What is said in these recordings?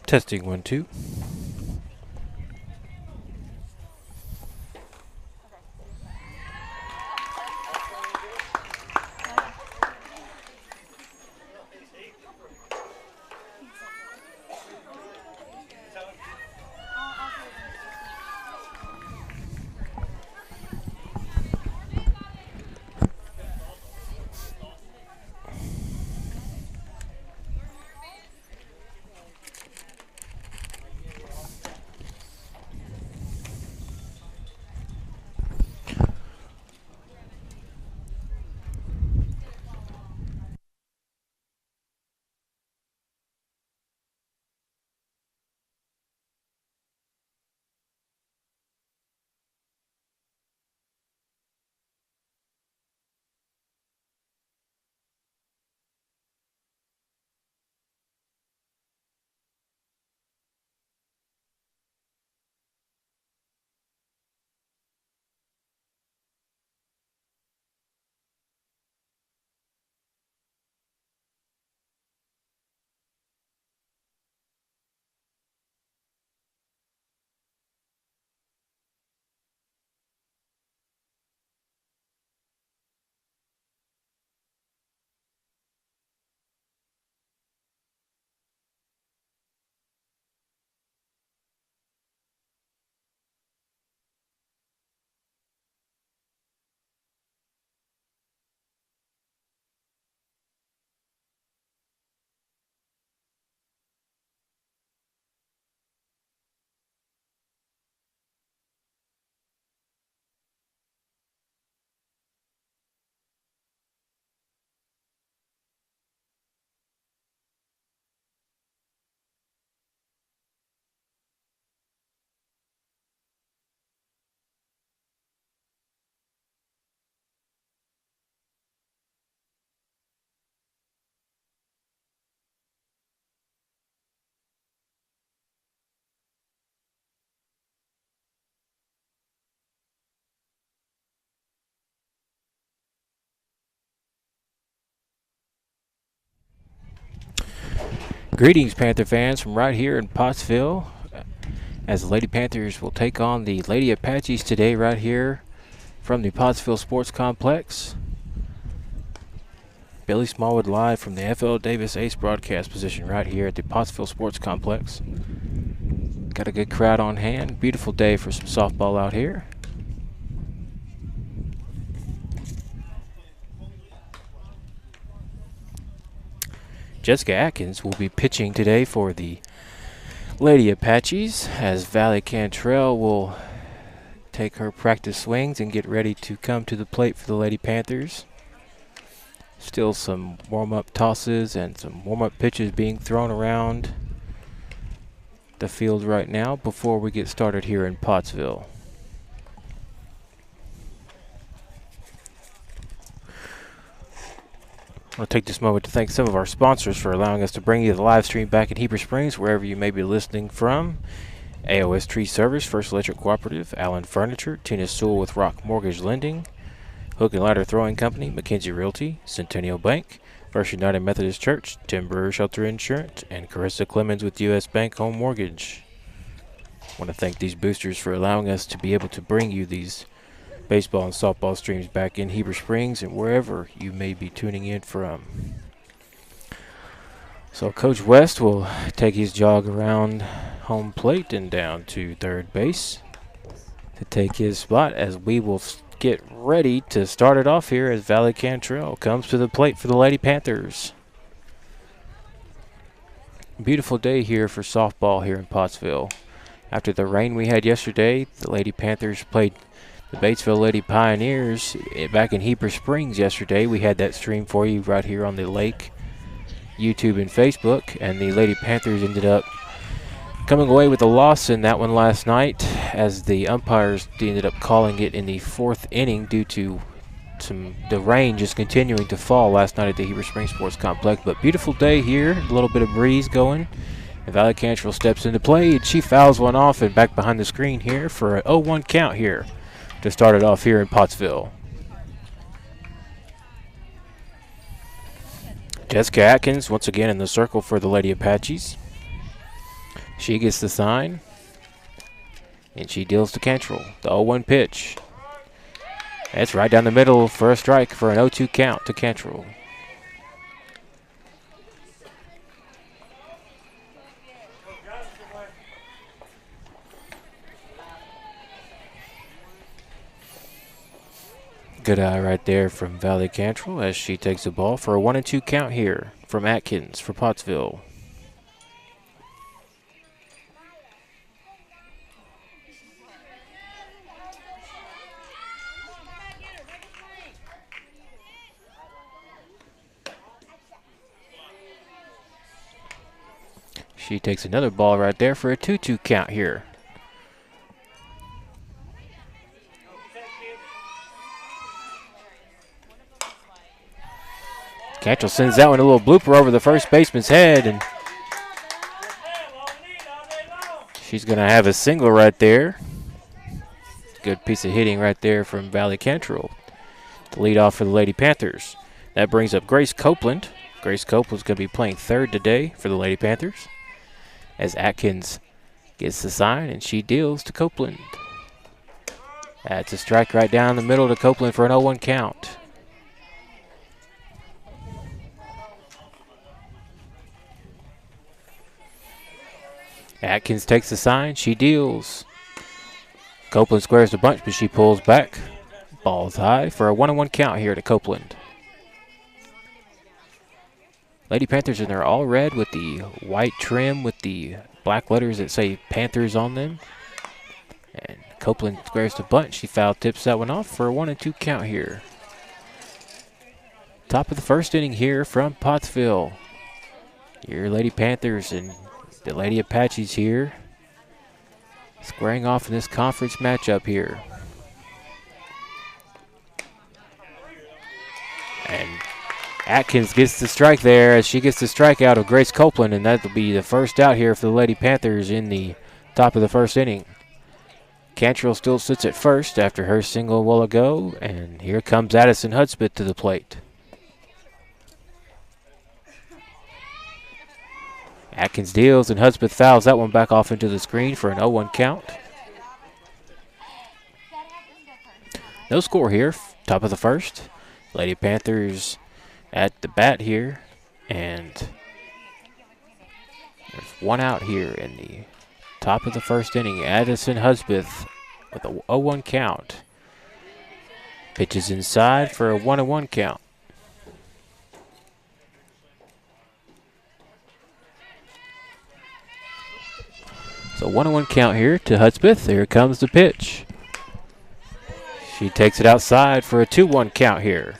Testing 1 2. Greetings, Panther fans, from right here in Pottsville, as the Lady Panthers will take on the Lady Apaches today right here from the Pottsville Sports Complex. Billy Smallwood live from the F.L. Davis Ace broadcast position right here at the Pottsville Sports Complex. Got a good crowd on hand. Beautiful day for some softball out here. Jessica Atkins will be pitching today for the Lady Apaches, as Valley Cantrell will take her practice swings and get ready to come to the plate for the Lady Panthers. Still some warm-up tosses and some warm-up pitches being thrown around the field right now before we get started here in Pottsville. I'll take this moment to thank some of our sponsors for allowing us to bring you the live stream back in Heber Springs, wherever you may be listening from. AOS Tree Service, First Electric Cooperative, Allen Furniture, Tina Sewell with Rock Mortgage Lending, Hook and Ladder Throwing Company, McKenzie Realty, Centennial Bank, First United Methodist Church, Tim Brewer Shelter Insurance, and Carissa Clemens with U.S. Bank Home Mortgage. I want to thank these boosters for allowing us to be able to bring you these baseball and softball streams back in Heber Springs and wherever you may be tuning in from. So Coach West will take his jog around home plate and down to third base to take his spot, as we will get ready to start it off here as Valley Cantrell comes to the plate for the Lady Panthers. Beautiful day here for softball here in Pottsville. After the rain we had yesterday, the Lady Panthers played the Batesville Lady Pioneers back in Heber Springs yesterday. We had that stream for you right here on the Lake YouTube and Facebook, and the Lady Panthers ended up coming away with a loss in that one last night, as the umpires ended up calling it in the fourth inning due to the rain just continuing to fall last night at the Heber Springs Sports Complex. But beautiful day here, a little bit of breeze going. And Valley Cantrell steps into play, and she fouls one off and back behind the screen here for an 0-1 count here to start it off here in Pottsville. Jessica Atkins once again in the circle for the Lady Apaches. She gets the sign, and she deals to Cantrell. The 0-1 pitch. That's right down the middle for a strike for an 0-2 count to Cantrell. Good eye right there from Valley Cantrell as she takes the ball for a 1-2 count here from Atkins for Pottsville. She takes another ball right there for a 2-2 count here. Cantrell sends that one a little blooper over the first baseman's head, and she's going to have a single right there. Good piece of hitting right there from Valley Cantrell to lead off for the Lady Panthers. That brings up Grace Copeland. Grace Copeland's going to be playing third today for the Lady Panthers as Atkins gets the sign and she deals to Copeland. That's a strike right down the middle to Copeland for an 0-1 count. Atkins takes the sign, she deals. Copeland squares the bunch, but she pulls back. Ball's high for a 1-1 count here to Copeland. Lady Panthers in their all red with the white trim with the black letters that say Panthers on them. And Copeland squares the bunch. She foul tips that one off for a 1-2 count here. Top of the first inning here from Pottsville. Your Lady Panthers and the Lady Apaches here squaring off in this conference matchup here. And Atkins gets the strike there as she gets the strikeout of Grace Copeland, and that'll be the first out here for the Lady Panthers in the top of the first inning. Cantrell still sits at first after her single a while ago, and here comes Addison Hudspeth to the plate. Atkins deals, and Hudspeth fouls that one back off into the screen for an 0-1 count. No score here, top of the first. Lady Panthers at the bat here, and there's one out here in the top of the first inning. Addison Hudspeth with a 0-1 count. Pitches inside for a 1-1 count. So 1-1 count here to Hudspeth. Here comes the pitch. She takes it outside for a 2-1 count here.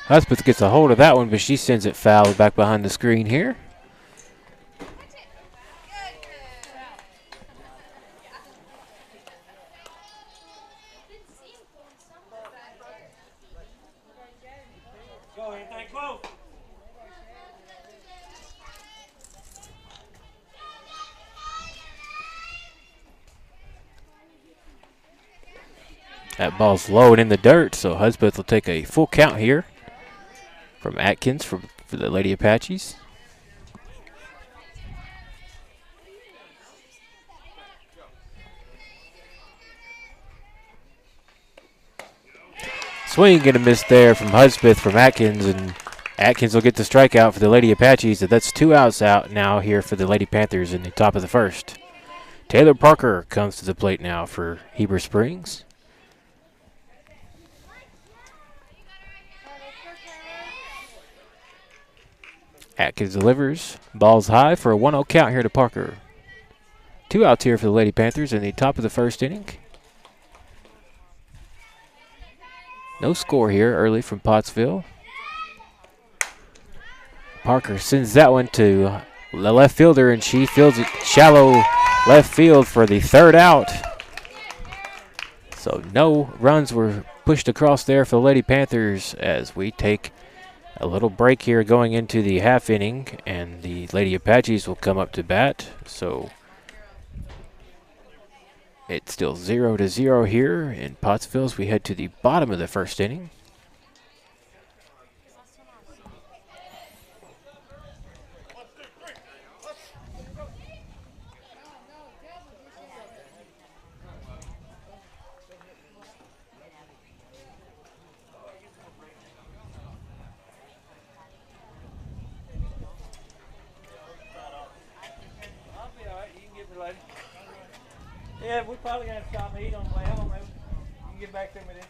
Hudspeth gets a hold of that one, but she sends it foul back behind the screen here. That ball's low and in the dirt, so Hudspeth will take a full count here from Atkins for the Lady Apaches. Swing and a miss there from Hudspeth from Atkins, and Atkins will get the strikeout for the Lady Apaches. So that's 2 outs out now here for the Lady Panthers in the top of the first. Taylor Parker comes to the plate now for Heber Springs. Atkins delivers. Ball's high for a 1-0 count here to Parker. 2 outs here for the Lady Panthers in the top of the first inning. No score here early from Pottsville. Parker sends that one to the left fielder, and she fields it shallow left field for the 3rd out. So no runs were pushed across there for the Lady Panthers as we take a little break here going into the half inning, and the Lady Apaches will come up to bat. So It's still 0-0 here in Pottsville as we head to the bottom of the first inning. Yeah, we probably got to stop and eat on the way home. Maybe. You can get back to me then.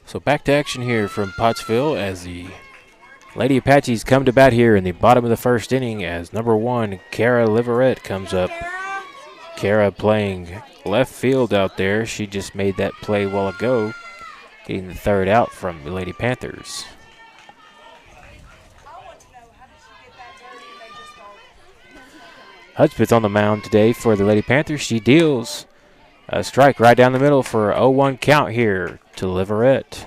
So back to action here from Pottsville as the Lady Apaches come to bat here in the bottom of the first inning as number 1, Kara Liverette, comes up. Kara playing left field out there. She just made that play a while ago, getting the third out from the Lady Panthers. Hudspeth on the mound today for the Lady Panthers. She deals a strike right down the middle for a 0-1 count here to Liverette.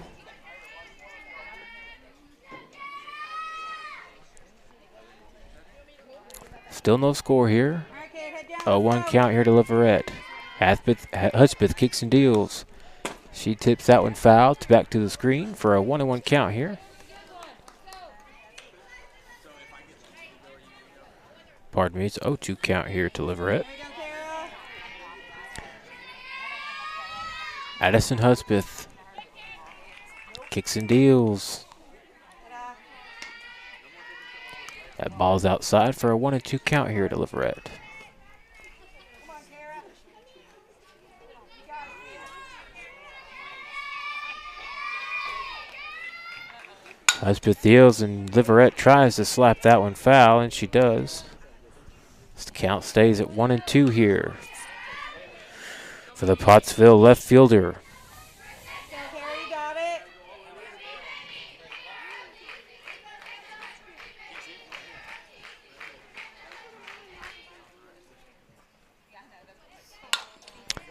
Still no score here. 0-1 count here to Liverette. Hudspeth kicks and deals. She tips that one foul back to the screen for a 1-1 count here. Pardon me, it's 0-2 count here to Liverette. Addison Hudspeth kicks and deals. That ball's outside for a 1-2 count here to Liverette. Hudspeth deals and Liverette tries to slap that one foul, and she does. The count stays at 1-2 here for the Pottsville left fielder.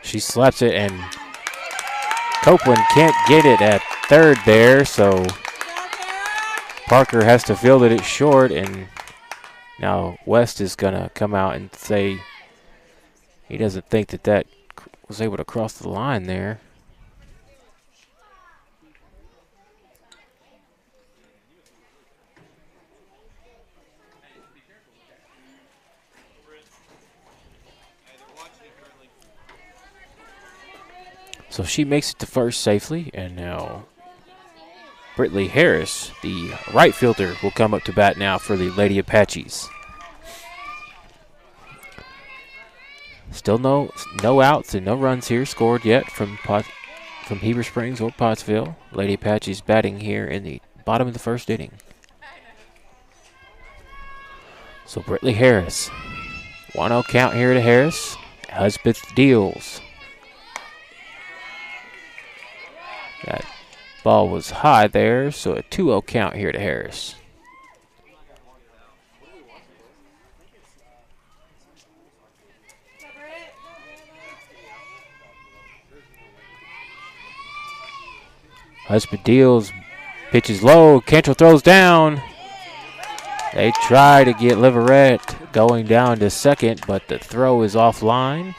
She slaps it, and Copeland can't get it at third there, so Parker has to field it at short, and now West is going to come out and say he doesn't think that was able to cross the line there. So she makes it to first safely, and now Brittany Harris, the right fielder, will come up to bat now for the Lady Apaches. Still no outs and no runs here scored yet from Heber Springs or Pottsville. Lady Apaches batting here in the bottom of the first inning. So Brittany Harris, 1-0 count here to Harris. Hudspeth deals. That ball was high there, so a 2-0 count here to Harris. Hudspeth deals, pitches low, Cantrell throws down. They try to get Liverette going down to second, but the throw is offline.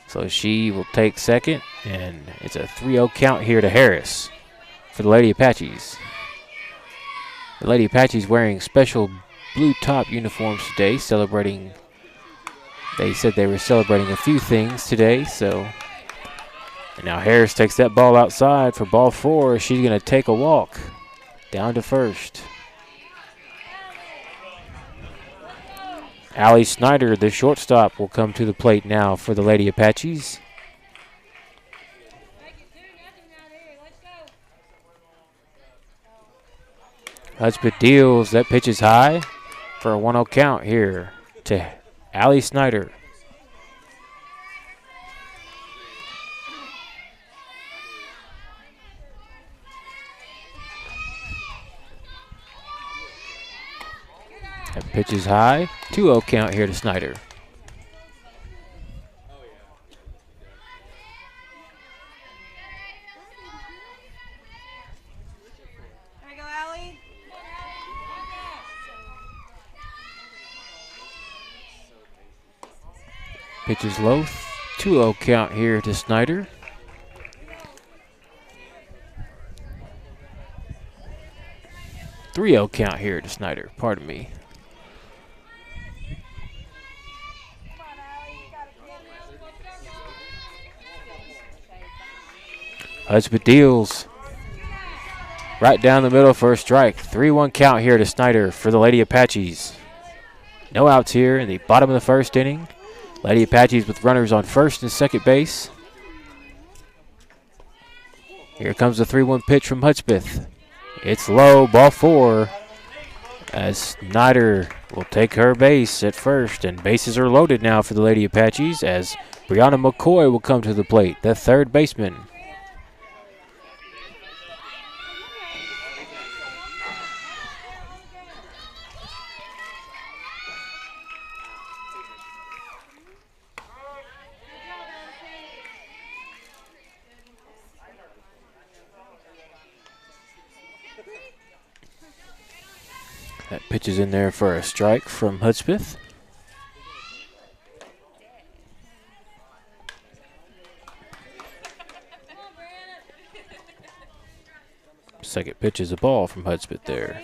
So she will take second, and it's a 3-0 count here to Harris for the Lady Apaches. The Lady Apaches wearing special blue top uniforms today, celebrating. They said they were celebrating a few things today, so And now Harris takes that ball outside for ball 4. She's going to take a walk down to first. Allie Snyder, the shortstop, will come to the plate now for the Lady Apaches. Hudspeth deals. That pitch is high for a 1-0 count here to Allie Snyder. That pitch is high. 2-0 count here to Snyder. There you go, Allie. Pitch is low. 2-0 count here to Snyder. Three-0 count here to Snyder. Pardon me. Hudspeth deals. Right down the middle for a strike. 3-1 count here to Snyder for the Lady Apaches. No outs here in the bottom of the first inning. Lady Apaches with runners on first and second base. Here comes the 3-1 pitch from Hudspeth. It's low, ball 4. As Snyder will take her base at first. And bases are loaded now for the Lady Apaches as Brianna McCoy will come to the plate, the third baseman. That pitch is in there for a strike from Hudspeth. Second pitch is a ball from Hudspeth there.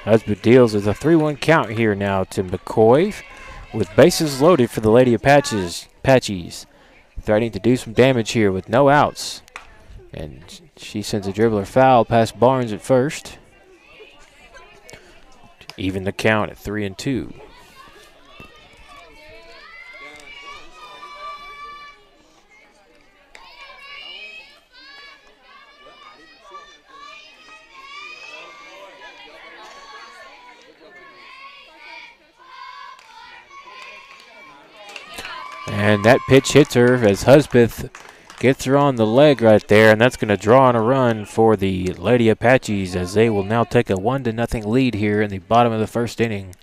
Hudspeth deals with a 3-1 count here now to McCoy with bases loaded for the Lady Apaches. Threatening to do some damage here with no outs. And she sends a dribbler foul past Barnes at first. Even the count at 3-2. And that pitch hits her as Hudspeth gets her on the leg right there, and that's going to draw on a run for the Lady Apaches as they will now take a 1-0 lead here in the bottom of the first inning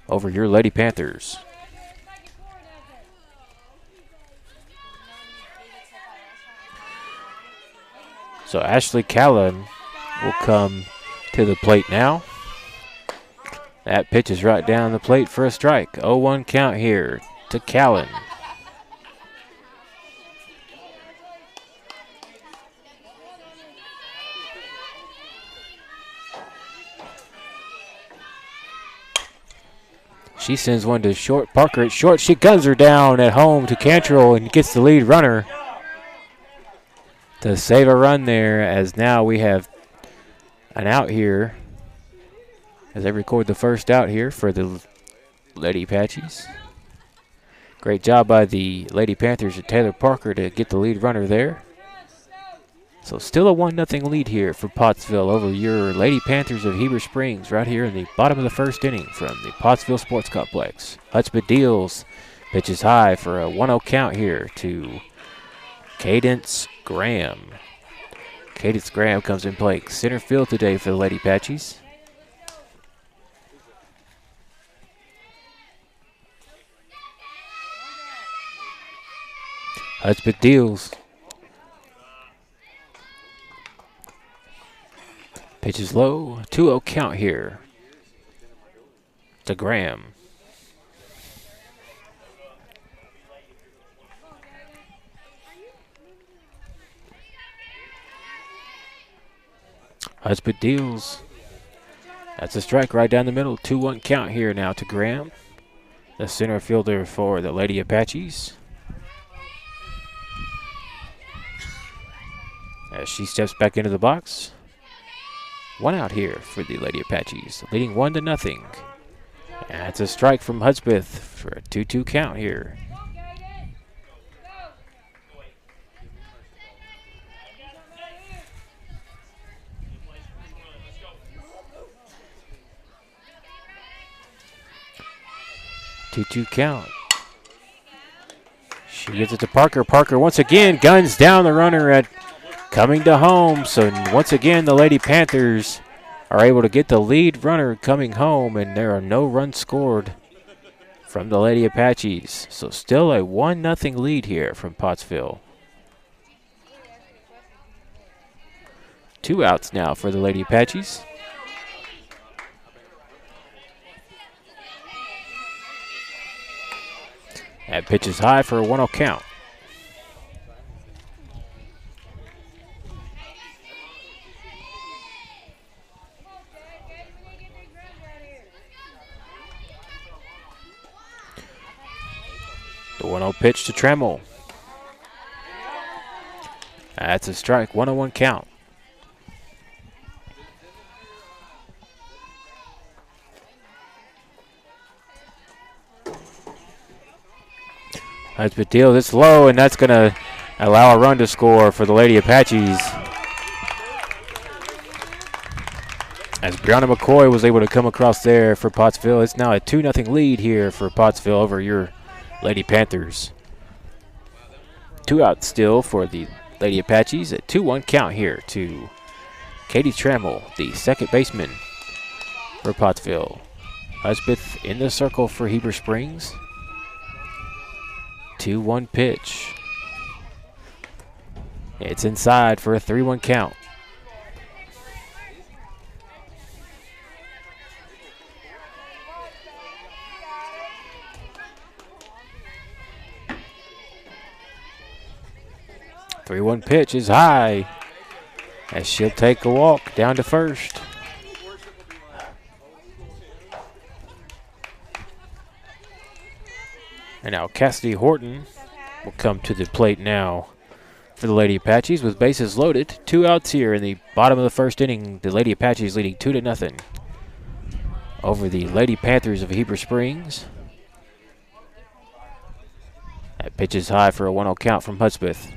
over your Lady Panthers. So Ashley Callan will come to the plate now. That pitch is right down the plate for a strike. 0-1 count here to Callan. She sends one to short. Parker at short. She guns her down at home to Cantrell and gets the lead runner to save a run there, as now we have an out here as they record the first out here for the Lady Apaches. Great job by the Lady Panthers and Taylor Parker to get the lead runner there. So still a 1-0 lead here for Pottsville over your Lady Panthers of Heber Springs right here in the bottom of the first inning from the Pottsville Sports Complex. Hudspeth deals. Pitches high for a 1-0 count here to Cadence Graham. Cadence Graham comes in play center field today for the Lady Apaches. Hudspeth deals. Pitch is low. 2-0 count here to Graham. Husband deals. That's a strike right down the middle. 2-1 count here now to Graham, the center fielder for the Lady Apaches. As she steps back into the box. 1 out here for the Lady Apaches, leading 1-0. That's a strike from Hudspeth for a 2-2 count here. Two count. She gives it to Parker. Parker once again guns down the runner at coming to home. So once again, the Lady Panthers are able to get the lead runner coming home, and there are no runs scored from the Lady Apaches. So still a 1-0 lead here from Pottsville. 2 outs now for the Lady Apaches. That pitch is high for a 1-0 count. The 1-0 pitch to Trammell. That's a strike, 1-1 count. That's a deal. It's low, and that's going to allow a run to score for the Lady Apaches. As Brianna McCoy was able to come across there for Pottsville. It's now a 2-0 lead here for Pottsville over your Lady Panthers. 2 outs still for the Lady Apaches. A 2-1 count here to Katie Trammell, the second baseman for Pottsville. Husbeth in the circle for Heber Springs. 2-1 pitch. It's inside for a 3-1 count. The 3-1 pitch is high as she'll take a walk down to first. And now Cassidy Horton will come to the plate now for the Lady Apaches with bases loaded. 2 outs here in the bottom of the first inning. The Lady Apaches leading 2-0 over the Lady Panthers of Heber Springs. That pitch is high for a 1-0 count from Hudspeth.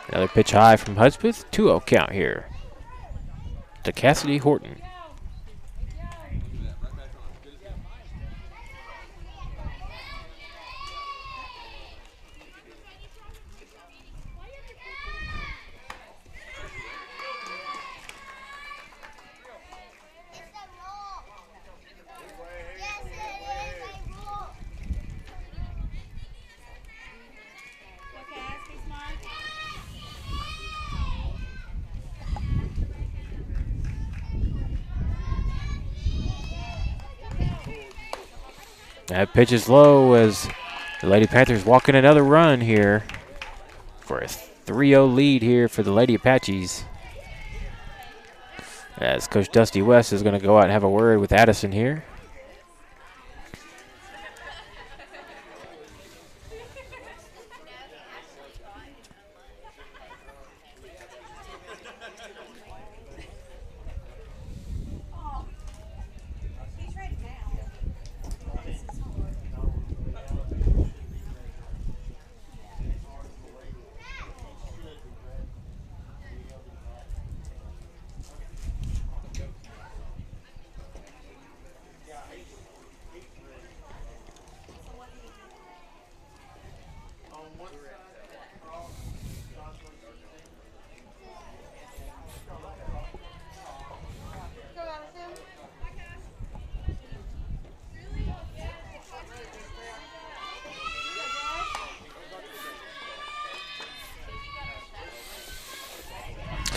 Another pitch high from Hudspeth. 2-0 count here to Cassidy Horton. That pitch is low as the Lady Panthers walk in another run here for a 3-0 lead here for the Lady Apaches. As Coach Dusty West is going to go out and have a word with Addison here.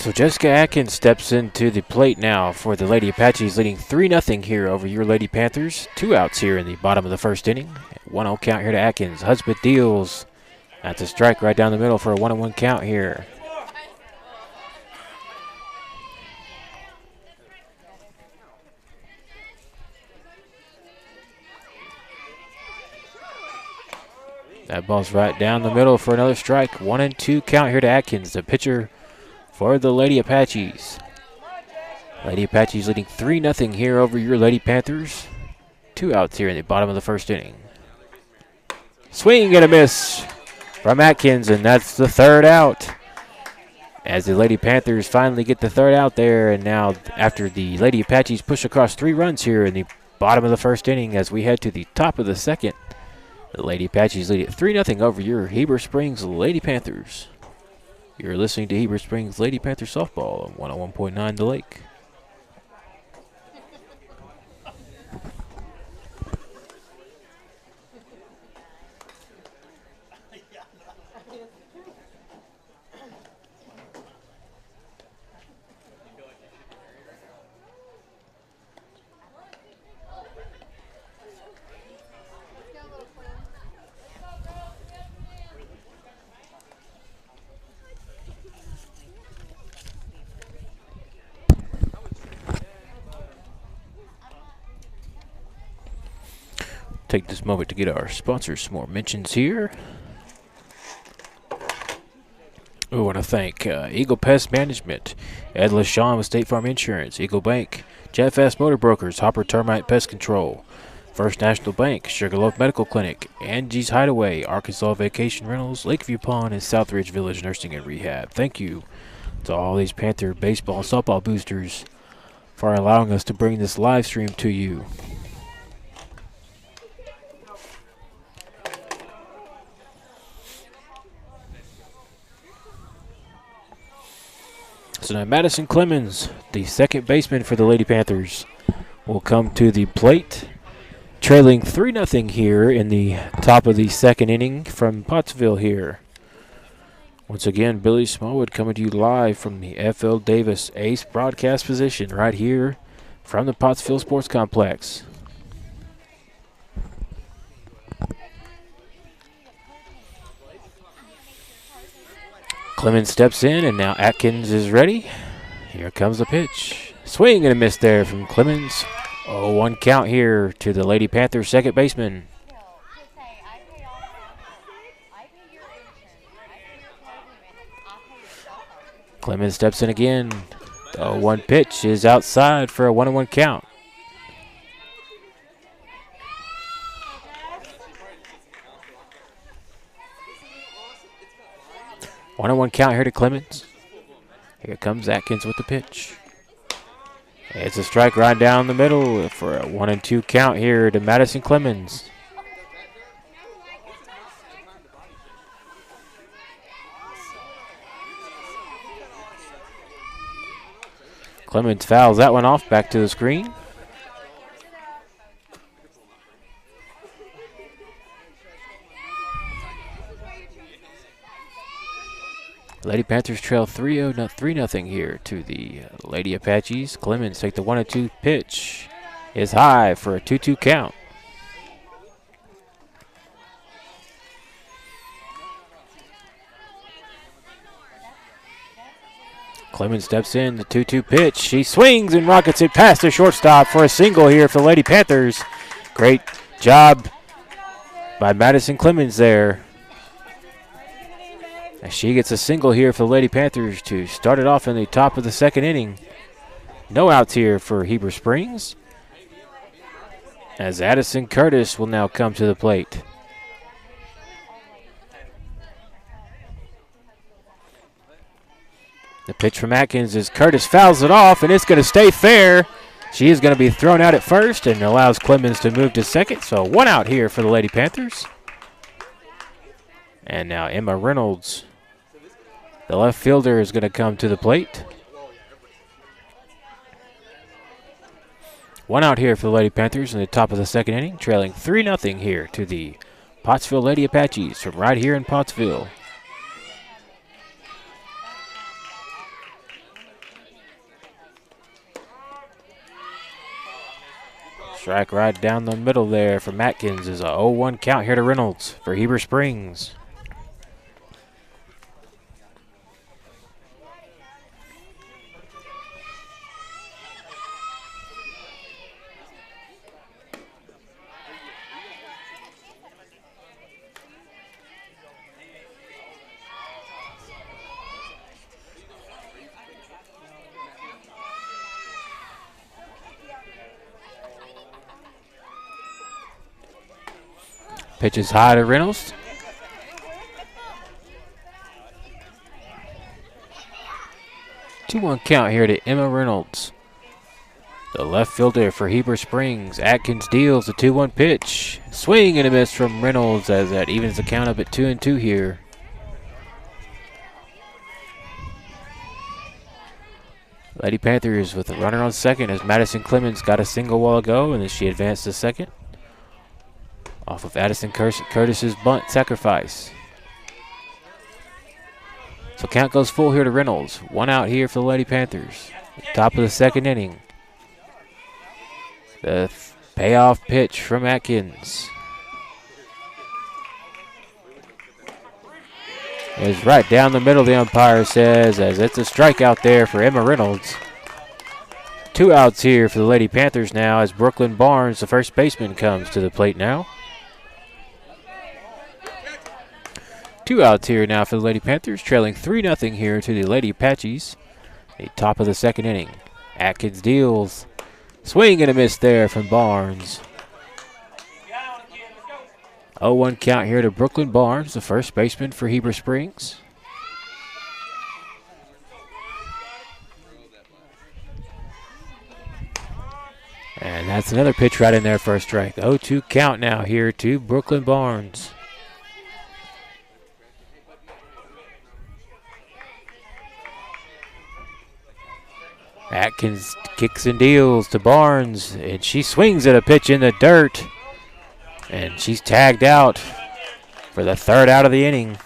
So Jessica Atkins steps into the plate now for the Lady Apaches, leading 3-0 here over your Lady Panthers. 2 outs here in the bottom of the first inning. 1-0 count here to Atkins. Hudspeth deals. That's a strike right down the middle for a 1-1 count here. That ball's right down the middle for another strike. 1-2 count here to Atkins, the pitcher for the Lady Apaches. Lady Apaches leading 3-0 here over your Lady Panthers. 2 outs here in the bottom of the first inning. Swing and a miss from Atkins, and that's the 3rd out. As the Lady Panthers finally get the 3rd out there, and now after the Lady Apaches push across 3 runs here in the bottom of the first inning as we head to the top of the second. The Lady Apaches lead it 3-0 over your Heber Springs Lady Panthers. You're listening to Heber Springs Lady Panther Softball on 101.9 The Lake. Take this moment to get our sponsors some more mentions here. We want to thank Eagle Pest Management, Ed LaShawn with State Farm Insurance, Eagle Bank, Jet Fast Motor Brokers, Hopper Termite Pest Control, First National Bank, Sugarloaf Medical Clinic, Angie's Hideaway, Arkansas Vacation Rentals, Lakeview Pond, and Southridge Village Nursing and Rehab. Thank you to all these Panther baseball and softball boosters for allowing us to bring this live stream to you. So now Madison Clemens, the second baseman for the Lady Panthers, will come to the plate, trailing 3-0 here in the top of the second inning from Pottsville here. Once again, Billy Smallwood coming to you live from the F.L. Davis Ace broadcast position right here from the Pottsville Sports Complex. Clemens steps in, and now Atkins is ready. Here comes the pitch. Swing and a miss there from Clemens. 0-1 count here to the Lady Panthers second baseman. Clemens steps in again. The 0-1 pitch is outside for a 1-1 count. One on one count here to Clemens. Here comes Atkins with the pitch. It's a strike right down the middle for a 1-2 count here to Madison Clemens. Clemens fouls that one off back to the screen. Lady Panthers trail 3-0 here to the Lady Apaches. Clemens take the 1-2 pitch. Is high for a 2-2 count. Clemens steps in, the 2-2 pitch. She swings and rockets it past the shortstop for a single here for the Lady Panthers. Great job by Madison Clemens there. As she gets a single here for the Lady Panthers to start it off in the top of the second inning. No outs here for Heber Springs, as Addison Curtis will now come to the plate. The pitch from Atkins is Curtis fouls it off, and it's going to stay fair. She is going to be thrown out at first and allows Clemens to move to second. So 1 out here for the Lady Panthers. And now Emma Reynolds, the left fielder, is going to come to the plate. 1 out here for the Lady Panthers in the top of the second inning, trailing 3-0 here to the Pottsville Lady Apaches from right here in Pottsville. Strike right down the middle there from Atkins is a 0-1 count here to Reynolds for Heber Springs. Pitch is high to Reynolds. Two-one count here to Emma Reynolds. The left fielder for Heber Springs. Atkins deals the 2-1 pitch. Swing and a miss from Reynolds as that evens the count up at 2-2 here. Lady Panthers with a runner on second as Madison Clemens got a single while ago, and then she advanced to second off of Addison Curtis's bunt sacrifice. So count goes full here to Reynolds. One out here for the Lady Panthers. Top of the second inning. The payoff pitch from Atkins is right down the middle, the umpire says, as it's a strikeout there for Emma Reynolds. 2 outs here for the Lady Panthers now as Brooklyn Barnes, the first baseman, comes to the plate now. 2 outs here now for the Lady Panthers, trailing 3-0 here to the Lady Apaches. The top of the second inning. Atkins deals. Swing and a miss there from Barnes. 0-1 count here to Brooklyn Barnes, the first baseman for Heber Springs. And that's another pitch right in there for a strike. 0-2 count now here to Brooklyn Barnes. Atkins kicks and deals to Barnes, and she swings at a pitch in the dirt, and she's tagged out for the 3rd out of the inning.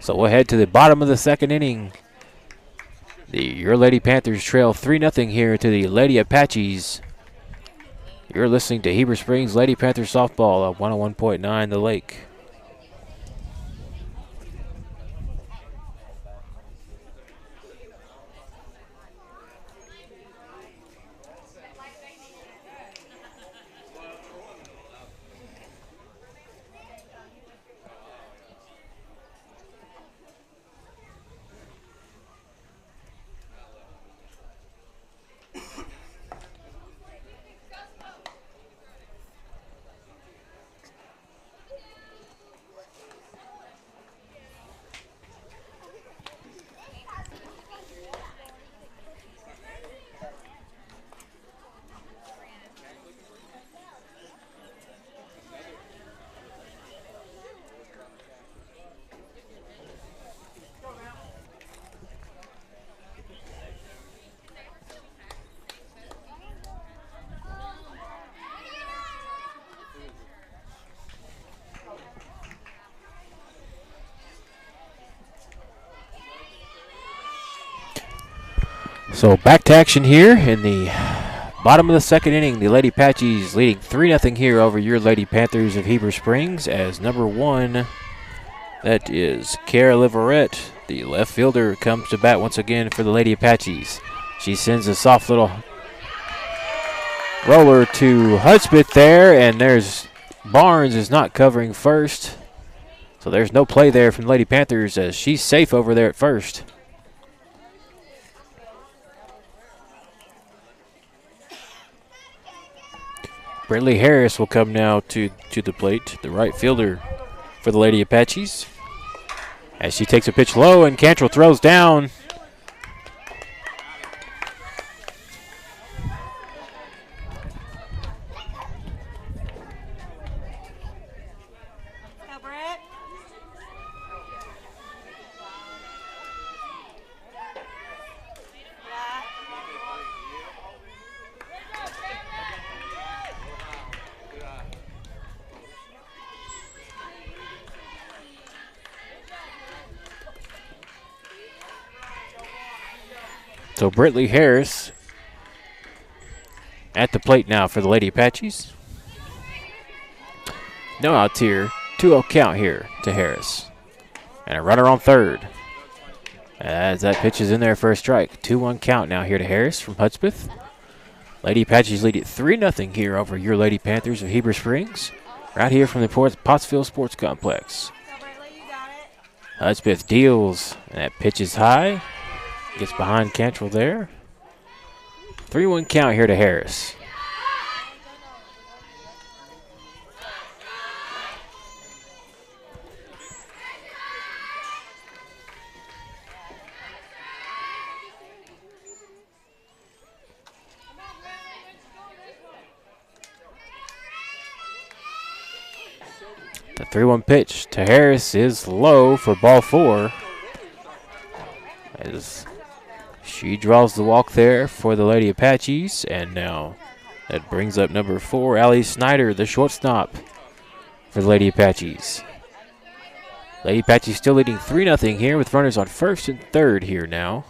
So we'll head to the bottom of the second inning. Your Lady Panthers trail 3-0 here to the Lady Apaches. You're listening to Heber Springs Lady Panthers softball at 101.9 The Lake. So back to action here in the bottom of the second inning. The Lady Apaches leading 3-0 here over your Lady Panthers of Heber Springs as number 1, that is Kara Liverette, the left fielder, comes to bat once again for the Lady Apaches. She sends a soft little roller to Hudspeth there, and there's Barnes is not covering first. So there's no play there from the Lady Panthers as she's safe over there at first. Brittany Harris will come now to the plate, the right fielder for the Lady Apaches. As she takes a pitch low and Cantrell throws down. Go, Brett. So Brittany Harris At the plate now for the Lady Apaches. No outs here. 2-0 count here to Harris. And a runner on third. As that pitch is in there for a strike. 2-1 count now here to Harris from Hudspeth. Lady Apaches lead it 3-0 here over your Lady Panthers of Heber Springs. Right here from the Pottsville Sports Complex. Hudspeth deals, and that pitch is high. Gets behind Cantrell there. 3-1 count here to Harris. The 3-1 pitch to Harris is low for ball 4. As she draws the walk there for the Lady Apaches. And now that brings up number 4, Allie Snyder, the shortstop for the Lady Apaches. Lady Apaches still leading 3-0 here with runners on first and third here now.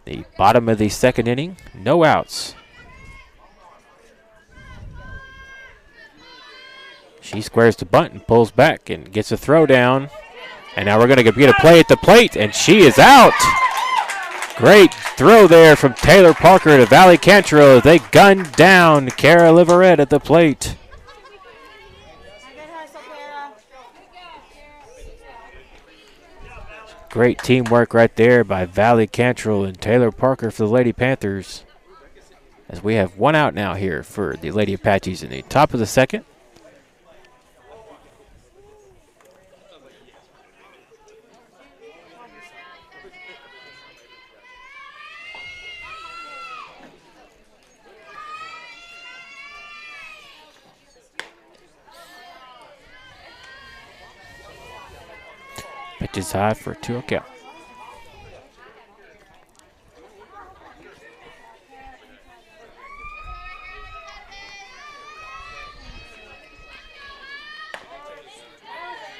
The bottom of the second inning, no outs. She squares the bunt and pulls back and gets a throw down. And now we're going to get a play at the plate, and she is out. Great throw there from Taylor Parker to Valley Cantrell. They gunned down Kara Liverette at the plate. Great teamwork right there by Valley Cantrell and Taylor Parker for the Lady Panthers. As we have 1 out now here for the Lady Apaches in the top of the second. Pitch is high for a 2-0 count.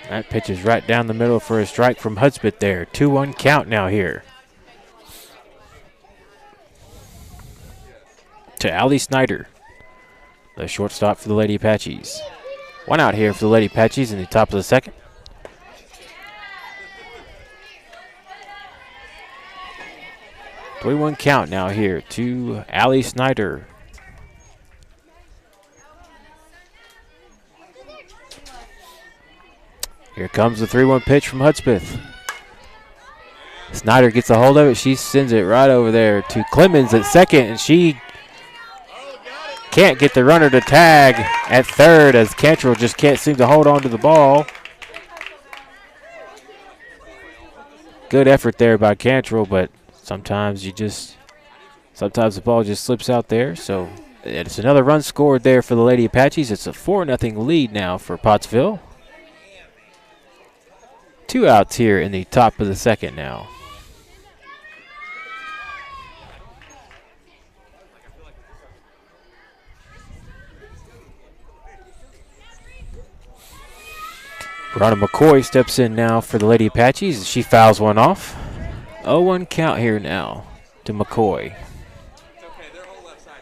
That pitch is right down the middle for a strike from Hudspeth there. 2-1 count now here. To Allie Snyder, the shortstop for the Lady Apaches. 1 out here for the Lady Apaches in the top of the second. Three-one count now here to Allie Snyder. Here comes the 3-1 pitch from Hudspeth. Snyder gets a hold of it. She sends it right over there to Clemens at second, and she can't get the runner to tag at third as Cantrell just can't seem to hold on to the ball. Good effort there by Cantrell, but sometimes the ball just slips out there. So it's another run scored there for the Lady Apaches. It's a 4-0 lead now for Pottsville. 2 outs here in the top of the second now. Ronna McCoy steps in now for the Lady Apaches. She fouls one off. 0-1 count here now to McCoy. It's okay, they're whole left side.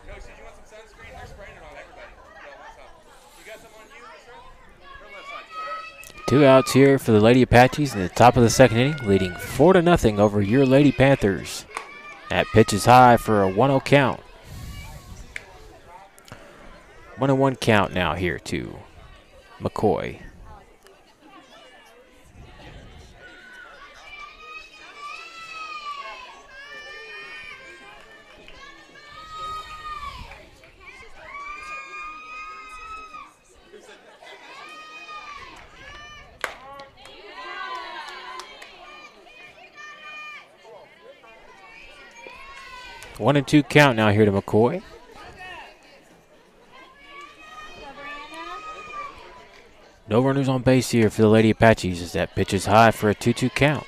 Coach, did you want some sunscreen? They're spraying it on everybody. No, myself. You got some on you, sir? Her left side. 2 outs here for the Lady Apaches in the top of the second inning, leading 4-0 over your Lady Panthers. That pitch is high for a 1-0 count. 1-1 count now here to McCoy. One and 2 count now here to McCoy. No runners on base here for the Lady Apaches as that pitch is high for a 2-2 count.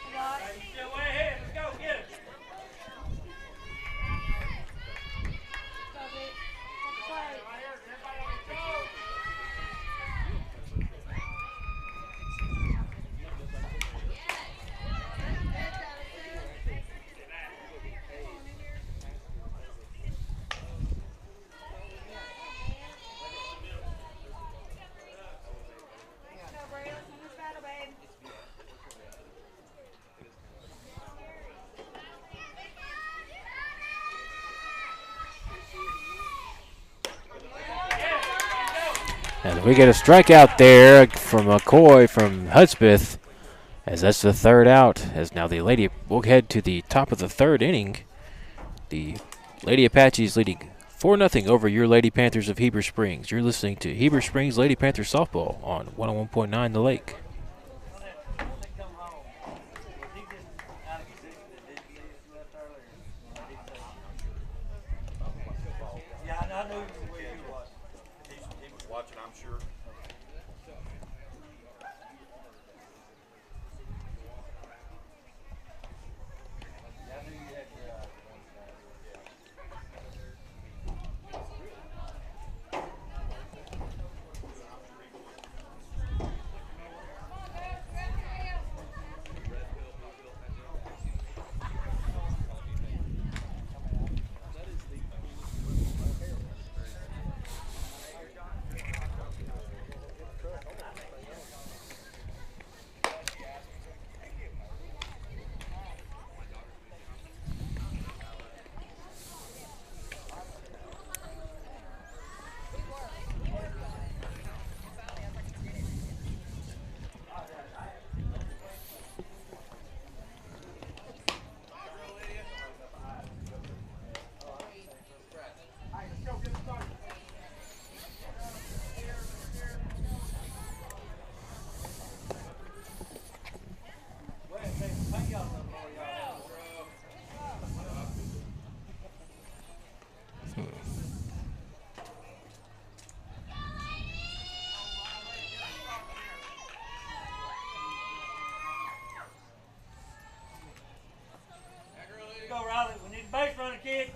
And we get a strikeout there from McCoy from Hudspeth, as that's the third out. As now the Lady, we'll head to the top of the third inning. The Lady Apaches leading 4-0 over your Lady Panthers of Heber Springs. You're listening to Heber Springs Lady Panthers softball on 101.9 The Lake. Yeah, I knew where he was. He was watching, I'm sure. I knew you had your eye. Go, Riley. We need a base runner, kid.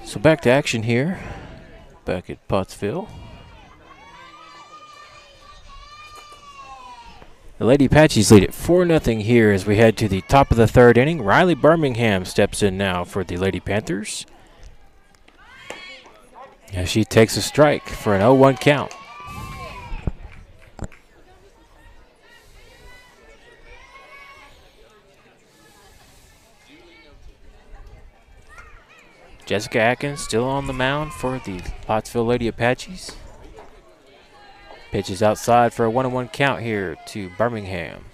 So back to action here, back at Pottsville. The Lady Apaches lead it 4-0 here as we head to the top of the third inning. Riley Birmingham steps in now for the Lady Panthers, as she takes a strike for an 0-1 count. Jessica Atkins still on the mound for the Pottsville Lady Apaches. Pitches outside for a 1-1 count here to Birmingham.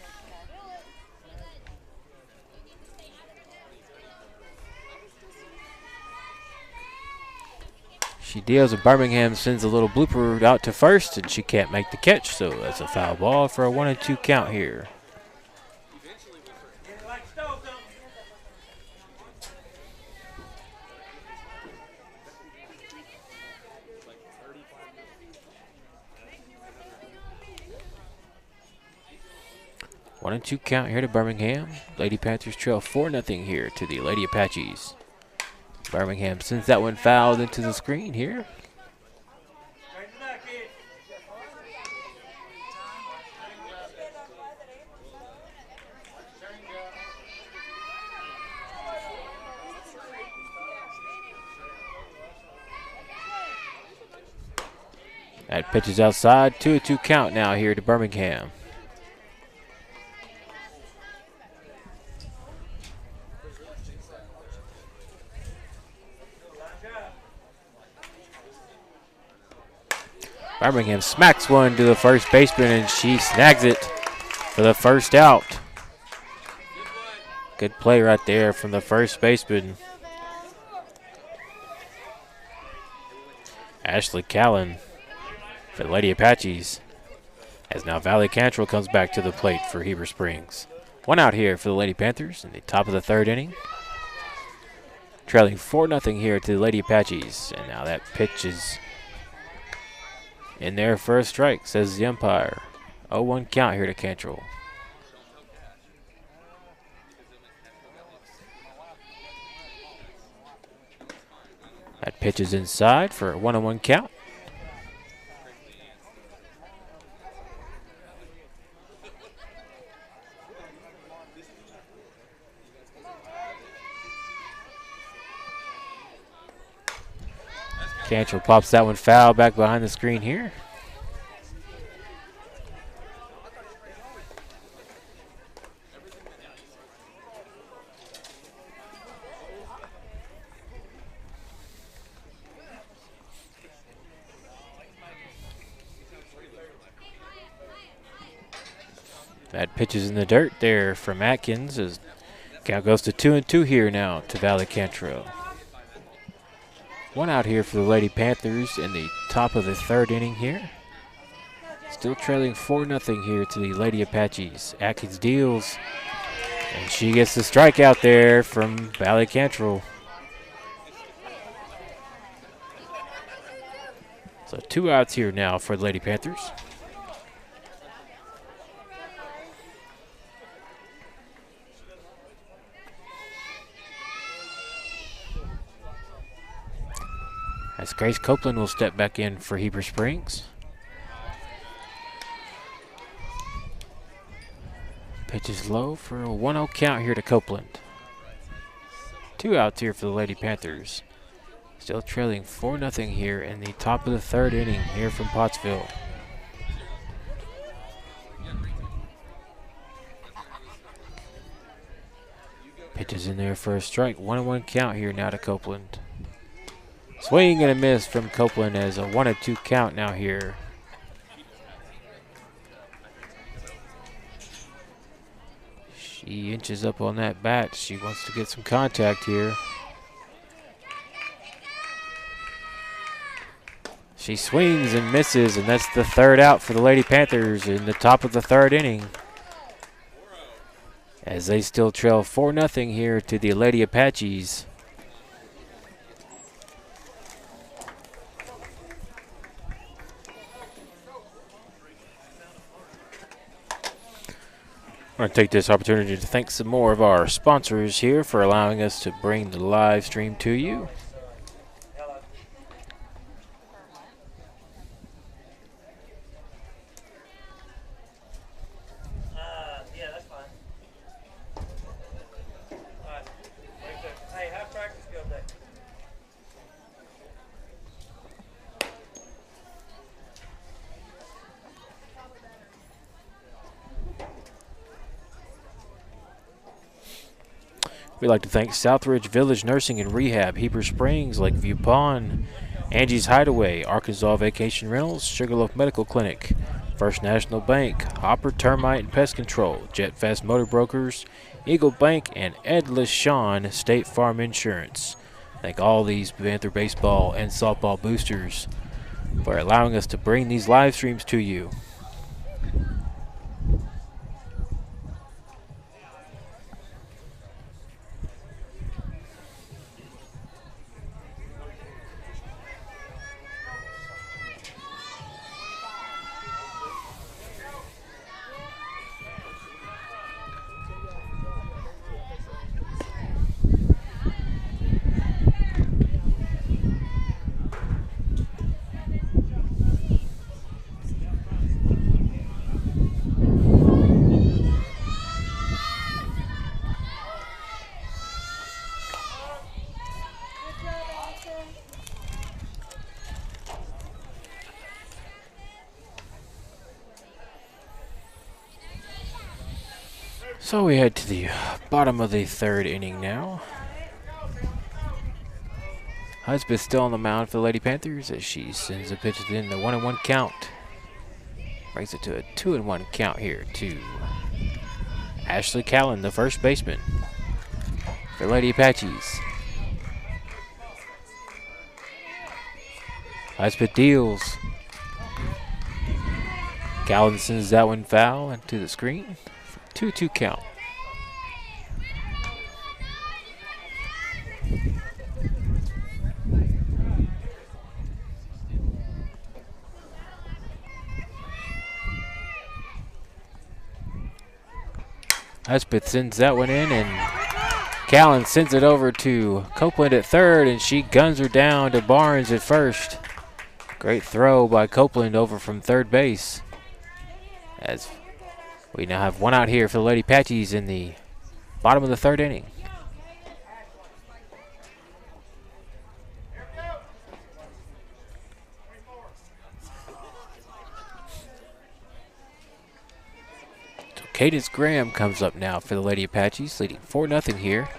She deals with Birmingham, sends a little blooper out to first, and she can't make the catch, so that's a foul ball for a 1-2 count here. Like stove, don't. 1-2 count here to Birmingham. Lady Panthers trail 4-0 here to the Lady Apaches. Birmingham sends that one fouled into the screen here. Straighten it out, kid. That pitch is outside. 2-2 count now here to Birmingham. Birmingham smacks one to the first baseman, and she snags it for the first out. Good play right there from the first baseman, Ashley Callan, for the Lady Apaches. As now Valley Cantrell comes back to the plate for Heber Springs. One out here for the Lady Panthers in the top of the third inning. Trailing 4-0 here to the Lady Apaches. And now that pitch is in there for a strike, says the umpire. 0-1 count here to Cantrell. That pitch is inside for a 1-1 count. Cantrell pops that one foul back behind the screen here. That pitches in the dirt there from Atkins as count goes to 2-2 here now to Valley Cantrell. 1 out here for the Lady Panthers in the top of the 3rd inning here. Still trailing 4-0 here to the Lady Apaches. Atkins deals, and she gets the strikeout there from Valley Cantrell. So 2 outs here now for the Lady Panthers. As Grace Copeland will step back in for Heber Springs. Pitches low for a 1-0 count here to Copeland. 2 outs here for the Lady Panthers. Still trailing 4-0 here in the top of the 3rd inning here from Pottsville. Pitches in there for a strike. 1-1 count here now to Copeland. Swing and a miss from Copeland as a 1-2 count now here. She inches up on that bat. She wants to get some contact here. She swings and misses, and that's the 3rd out for the Lady Panthers in the top of the 3rd inning. As they still trail 4-0 here to the Lady Apaches. I want to take this opportunity to thank some more of our sponsors here for allowing us to bring the live stream to you. Yeah, that's fine. All right. Hey, how'd practice go today? We'd like to thank Southridge Village Nursing and Rehab, Heber Springs, Lakeview Pond, Angie's Hideaway, Arkansas Vacation Rentals, Sugarloaf Medical Clinic, First National Bank, Hopper Termite and Pest Control, Jet Fast Motor Brokers, Eagle Bank, and Ed LeSean State Farm Insurance. Thank all these Panther Baseball and Softball boosters for allowing us to bring these live streams to you. So we head to the bottom of the 3rd inning now. Husband still on the mound for the Lady Panthers as she sends a pitch in the 1-1 count. Brings it to a 2-1 count here to Ashley Callan, the first baseman for Lady Apaches. Husband deals. Callan sends that one foul into the screen. 2-2 count. Husband sends that one in, and Callan sends it over to Copeland at 3rd, and she guns her down to Barnes at 1st. Great throw by Copeland over from 3rd base. As we now have 1 out here for the Lady Apaches in the bottom of the 3rd inning. So Cadence Graham comes up now for the Lady Apaches, leading 4-0 here.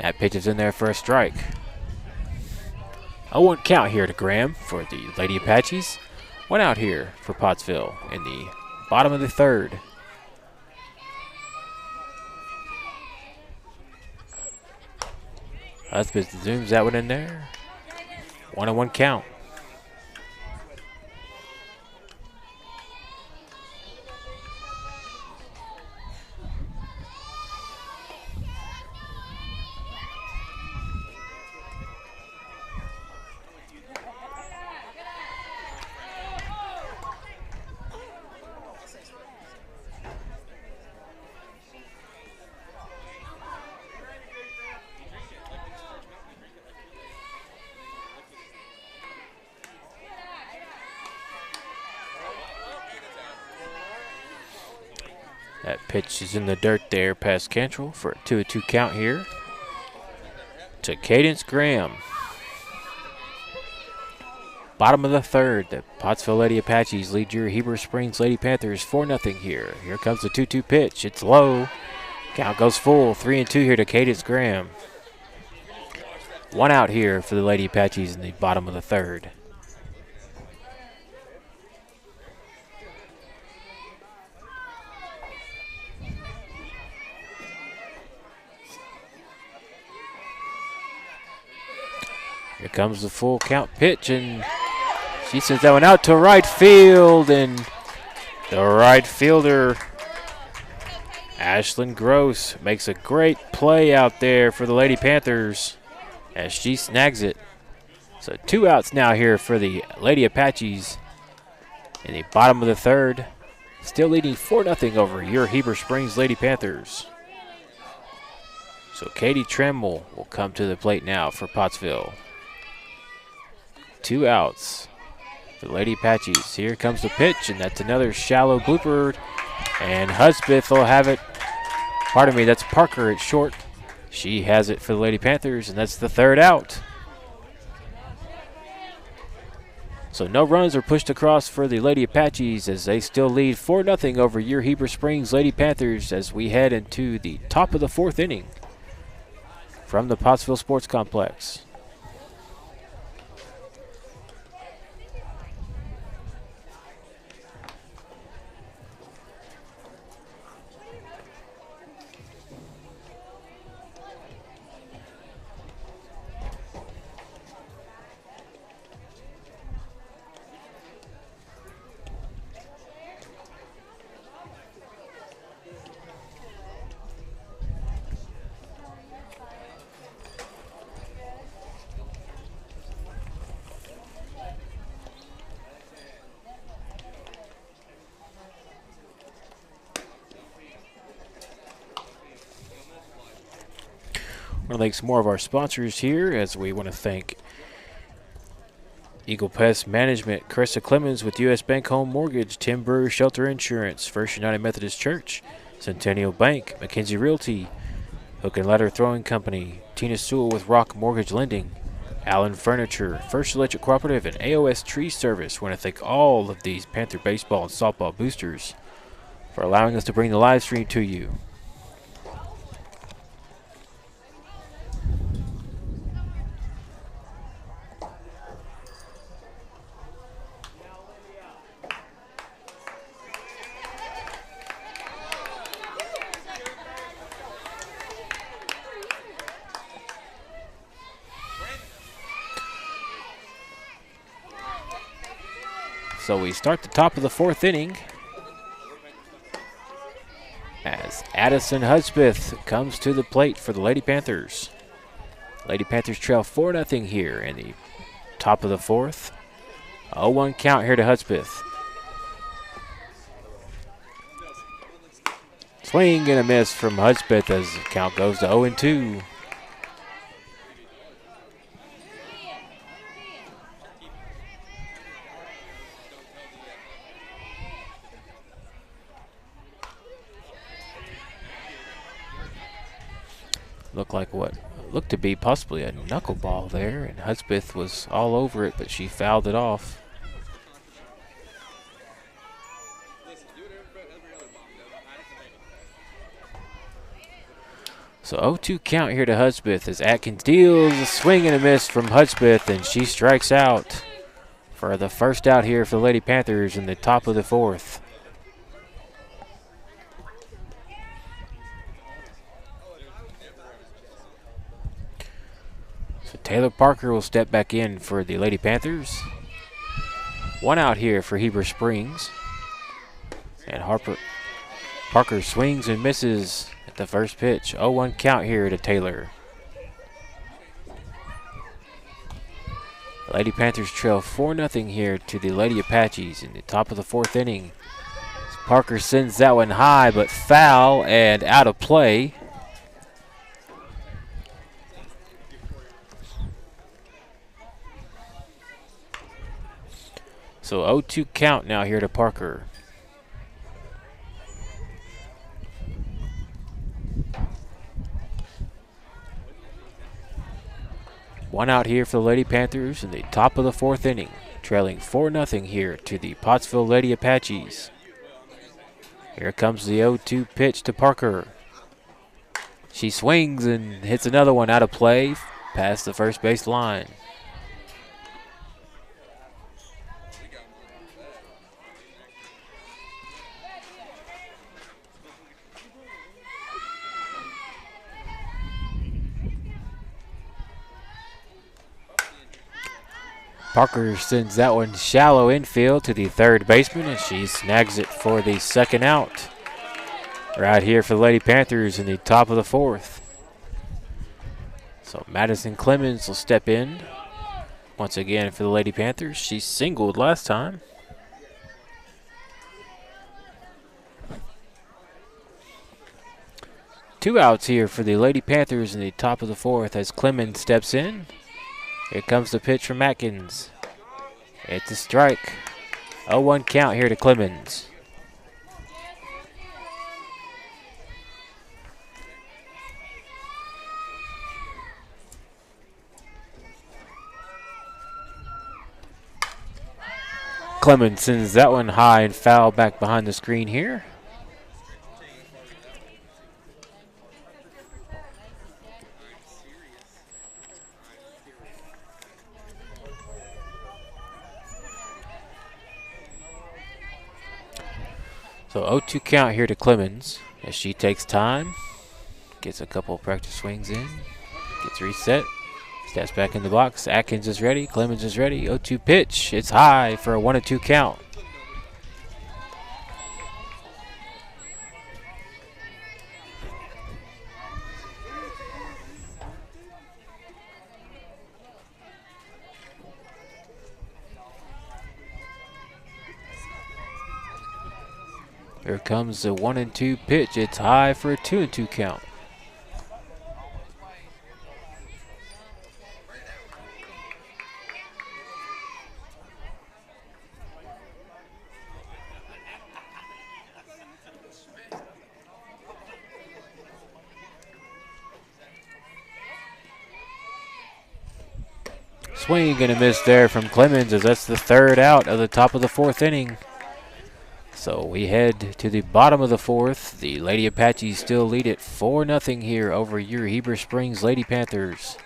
That pitch is in there for a strike. 0-1 count here to Graham for the Lady Apaches. 1 out here for Pottsville in the bottom of the 3rd. Husband zooms that one in there. 1-1 count. That pitch is in the dirt there past Cantrell for a 2-2 count here to Cadence Graham. Bottom of the third, the Pottsville Lady Apaches lead your Heber Springs Lady Panthers 4-0 here. Here comes the 2-2 pitch. It's low. Count goes full. 3-2 here to Cadence Graham. 1 out here for the Lady Apaches in the bottom of the third. Here comes the full count pitch, and she sends that one out to right field, and the right fielder, Ashlyn Gross, makes a great play out there for the Lady Panthers as she snags it. So 2 outs now here for the Lady Apaches in the bottom of the third, still leading 4-0 over your Heber Springs Lady Panthers. So Katie Tremble will come to the plate now for Pottsville. 2 outs. The Lady Apaches. Here comes the pitch, and that's another shallow blooper. And Husbeth will have it. Pardon me, that's Parker at short. She has it for the Lady Panthers, and that's the 3rd out. So no runs are pushed across for the Lady Apaches as they still lead 4-0 over your Heber Springs Lady Panthers as we head into the top of the 4th inning from the Pottsville Sports Complex. I want to thank some more of our sponsors here, as we want to thank Eagle Pest Management, Carissa Clemens with U.S. Bank Home Mortgage, Tim Brewer Shelter Insurance, First United Methodist Church, Centennial Bank, McKenzie Realty, Hook and Ladder Throwing Company, Tina Sewell with Rock Mortgage Lending, Allen Furniture, First Electric Cooperative, and AOS Tree Service. I want to thank all of these Panther Baseball and Softball boosters for allowing us to bring the live stream to you. So we start the top of the 4th inning as Addison Hudspeth comes to the plate for the Lady Panthers. Lady Panthers trail 4-0 here in the top of the 4th. 0-1 count here to Hudspeth. Swing and a miss from Hudspeth as the count goes to 0-2. Looked like what looked to be possibly a knuckleball there, and Hudspeth was all over it, but she fouled it off. So 0-2 count here to Hudspeth as Atkins deals a swing and a miss from Hudspeth, and she strikes out for the 1st out here for the Lady Panthers in the top of the 4th. Taylor Parker will step back in for the Lady Panthers. 1 out here for Heber Springs. And Parker swings and misses at the first pitch. 0-1 count here to Taylor. The Lady Panthers trail 4-0 here to the Lady Apaches in the top of the 4th inning. Parker sends that one high, but foul and out of play. So 0-2 count now here to Parker. One out here for the Lady Panthers in the top of the 4th inning, trailing 4-0 here to the Pottsville Lady Apaches. Here comes the 0-2 pitch to Parker. She swings and hits another one out of play past the first base line. Parker sends that one shallow infield to the third baseman, and she snags it for the 2nd out. Right here for the Lady Panthers in the top of the 4th. So Madison Clemens will step in once again for the Lady Panthers. She singled last time. Two outs here for the Lady Panthers in the top of the 4th as Clemens steps in. Here comes the pitch from Atkins. It's a strike. 0-1 count here to Clemens. Clemens sends that one high and foul back behind the screen here. So 0-2 count here to Clemens as she takes time, gets a couple practice swings in, gets reset, steps back in the box. Atkins is ready, Clemens is ready. 0-2 pitch, it's high for a 1-2 count. Here comes the 1-2 pitch. It's high for a 2-2 count. Swing and a miss there from Clemens as that's the 3rd out of the top of the 4th inning. So we head to the bottom of the 4th. The Lady Apaches still lead it 4-0 here over your Heber Springs Lady Panthers.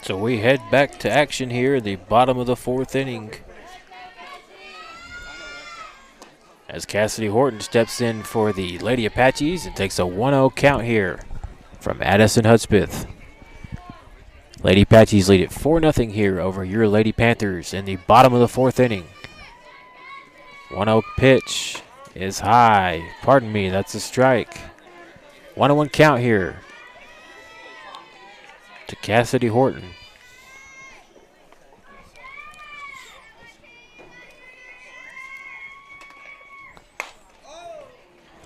So we head back to action here at the bottom of the 4th inning. As Cassidy Horton steps in for the Lady Apaches and takes a 1-0 count here from Addison Hudspeth. Lady Apaches lead it 4-0 here over your Lady Panthers in the bottom of the 4th inning. 1-0 pitch is high. Pardon me, that's a strike. 1-1 count here to Cassidy Horton.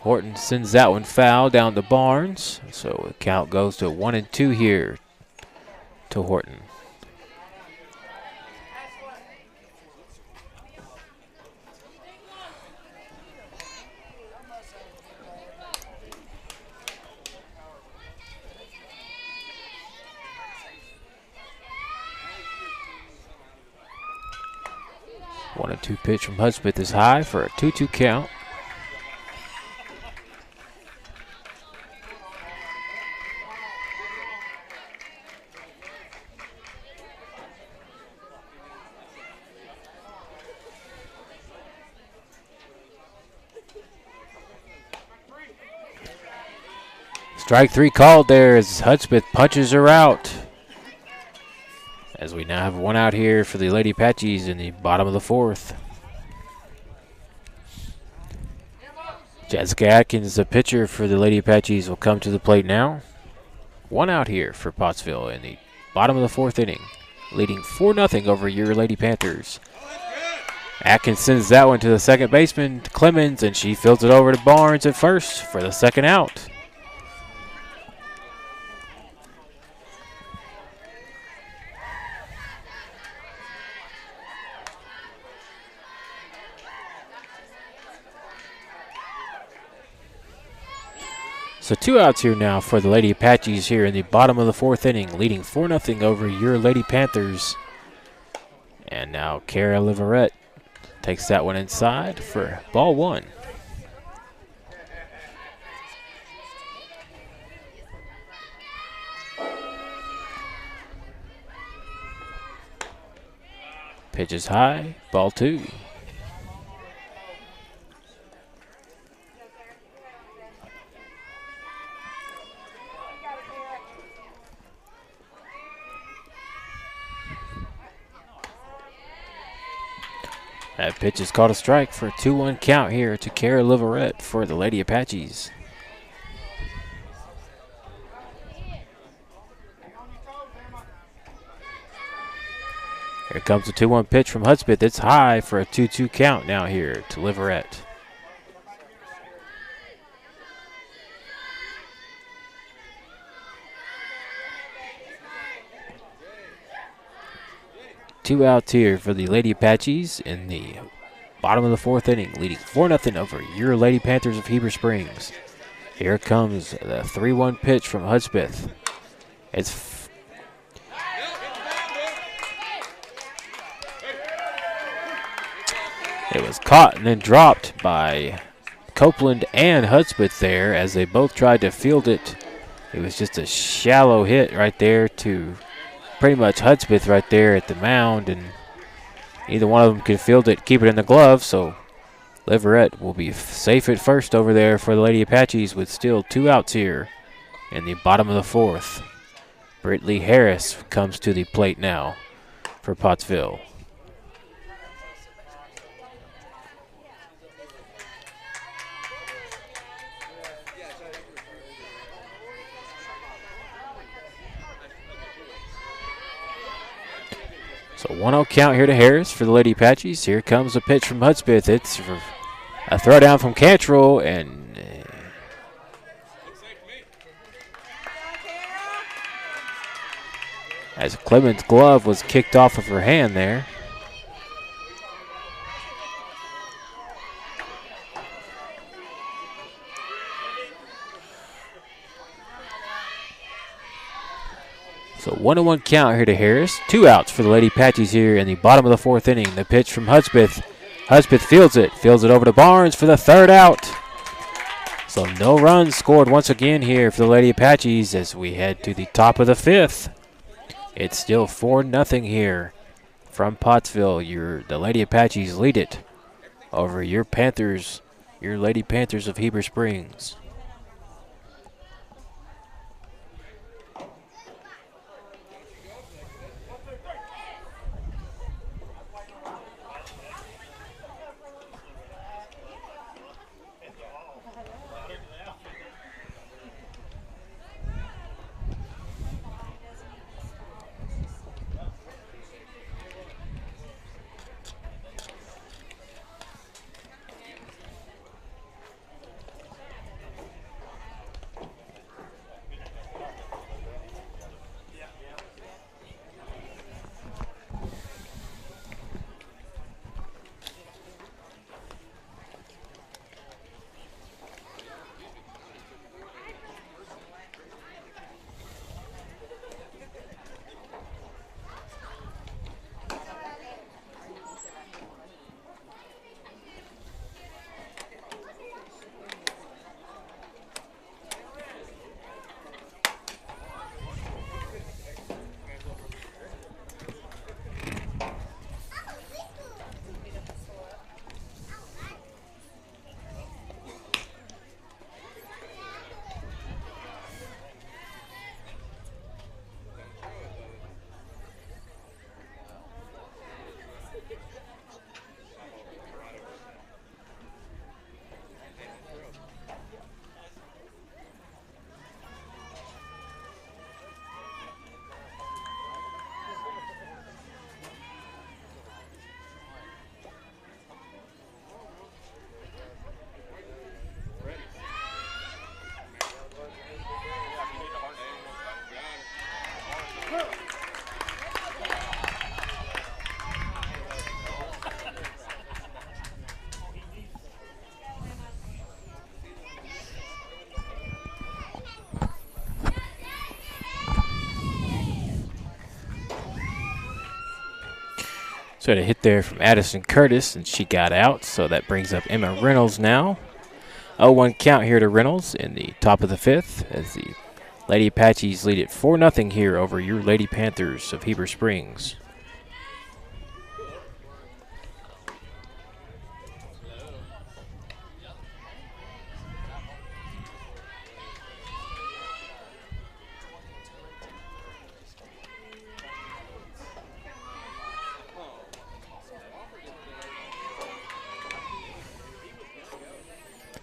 Horton sends that one foul down to Barnes. So the count goes to 1-2 here to Horton. One and two pitch from Hudspeth is high for a 2-2 count. Strike three called there as Hudspeth punches her out. As we now have one out here for the Lady Apaches in the bottom of the fourth. Jessica Atkins, the pitcher for the Lady Apaches, will come to the plate now. One out here for Pottsville in the bottom of the fourth inning, leading 4-0 over your Lady Panthers. Atkins sends that one to the second baseman, Clemens, and she fields it over to Barnes at first for the second out. So two outs here now for the Lady Apaches here in the bottom of the fourth inning, leading 4-0 over your Lady Panthers. And now Kara Liverette takes that one inside for ball one. Pitch is high, ball two. That pitch is called a strike for a 2-1 count here to Kara Liverette for the Lady Apaches. Here comes the 2-1 pitch from Hudspeth. It's high for a 2-2 count now here to Liverette. Two outs here for the Lady Apaches in the bottom of the fourth inning, leading 4-0 over your Lady Panthers of Heber Springs. Here comes the 3-1 pitch from Hudspeth. It was caught and then dropped by Copeland and Hudspeth there as they both tried to field it. It was just a shallow hit right there to pretty much Hudspeth right there at the mound, and either one of them could field it, keep it in the glove, so Liverette will be safe at first over there for the Lady Apaches with still two outs here in the bottom of the fourth. Brittany Harris comes to the plate now for Pottsville. So 1-0 count here to Harris for the Lady Apaches. Here comes a pitch from Hudspeth. It's a throw down from Cantrell, and as Clemens' glove was kicked off of her hand there. So 1-1 count here to Harris. Two outs for the Lady Apaches here in the bottom of the fourth inning. The pitch from Hudspeth. Hudspeth fields it over to Barnes for the third out. So no runs scored once again here for the Lady Apaches as we head to the top of the fifth. It's still 4-0 here from Pottsville. The Lady Apaches lead it over your Panthers, your Lady Panthers of Heber Springs. So a hit there from Addison Curtis, and she got out. So that brings up Emma Reynolds now. 0-1 count here to Reynolds in the top of the 5th as the Lady Apaches lead it 4-0 here over your Lady Panthers of Heber Springs.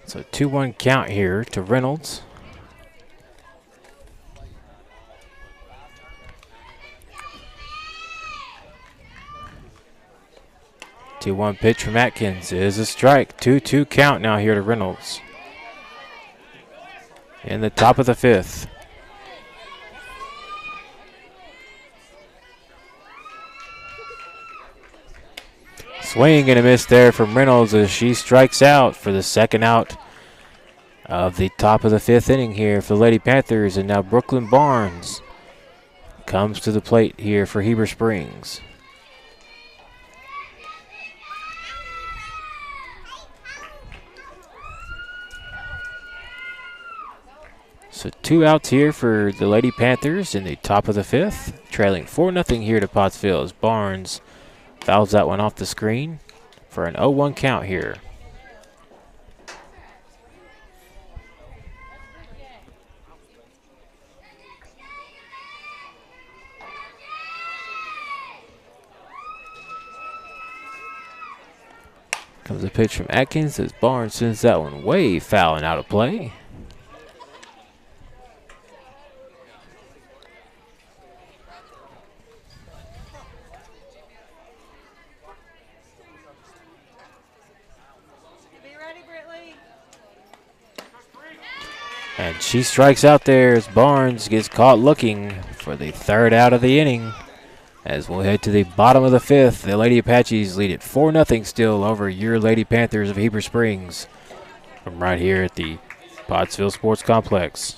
So 2-1 count here to Reynolds. Two-one pitch from Atkins is a strike. 2-2 count now here to Reynolds. In the top of the 5th. Swing and a miss there from Reynolds as she strikes out for the second out of the top of the 5th inning here for the Lady Panthers. And now Brooklyn Barnes comes to the plate here for Heber Springs. So 2 outs here for the Lady Panthers in the top of the 5th. Trailing 4-0 here to Pottsville as Barnes fouls that one off the screen for an 0-1 count here. Comes a pitch from Atkins as Barnes sends that one way foul and out of play. And she strikes out there as Barnes gets caught looking for the 3rd out of the inning. As we'll head to the bottom of the 5th, the Lady Apaches lead it 4-0 still over your Lady Panthers of Heber Springs from right here at the Pottsville Sports Complex.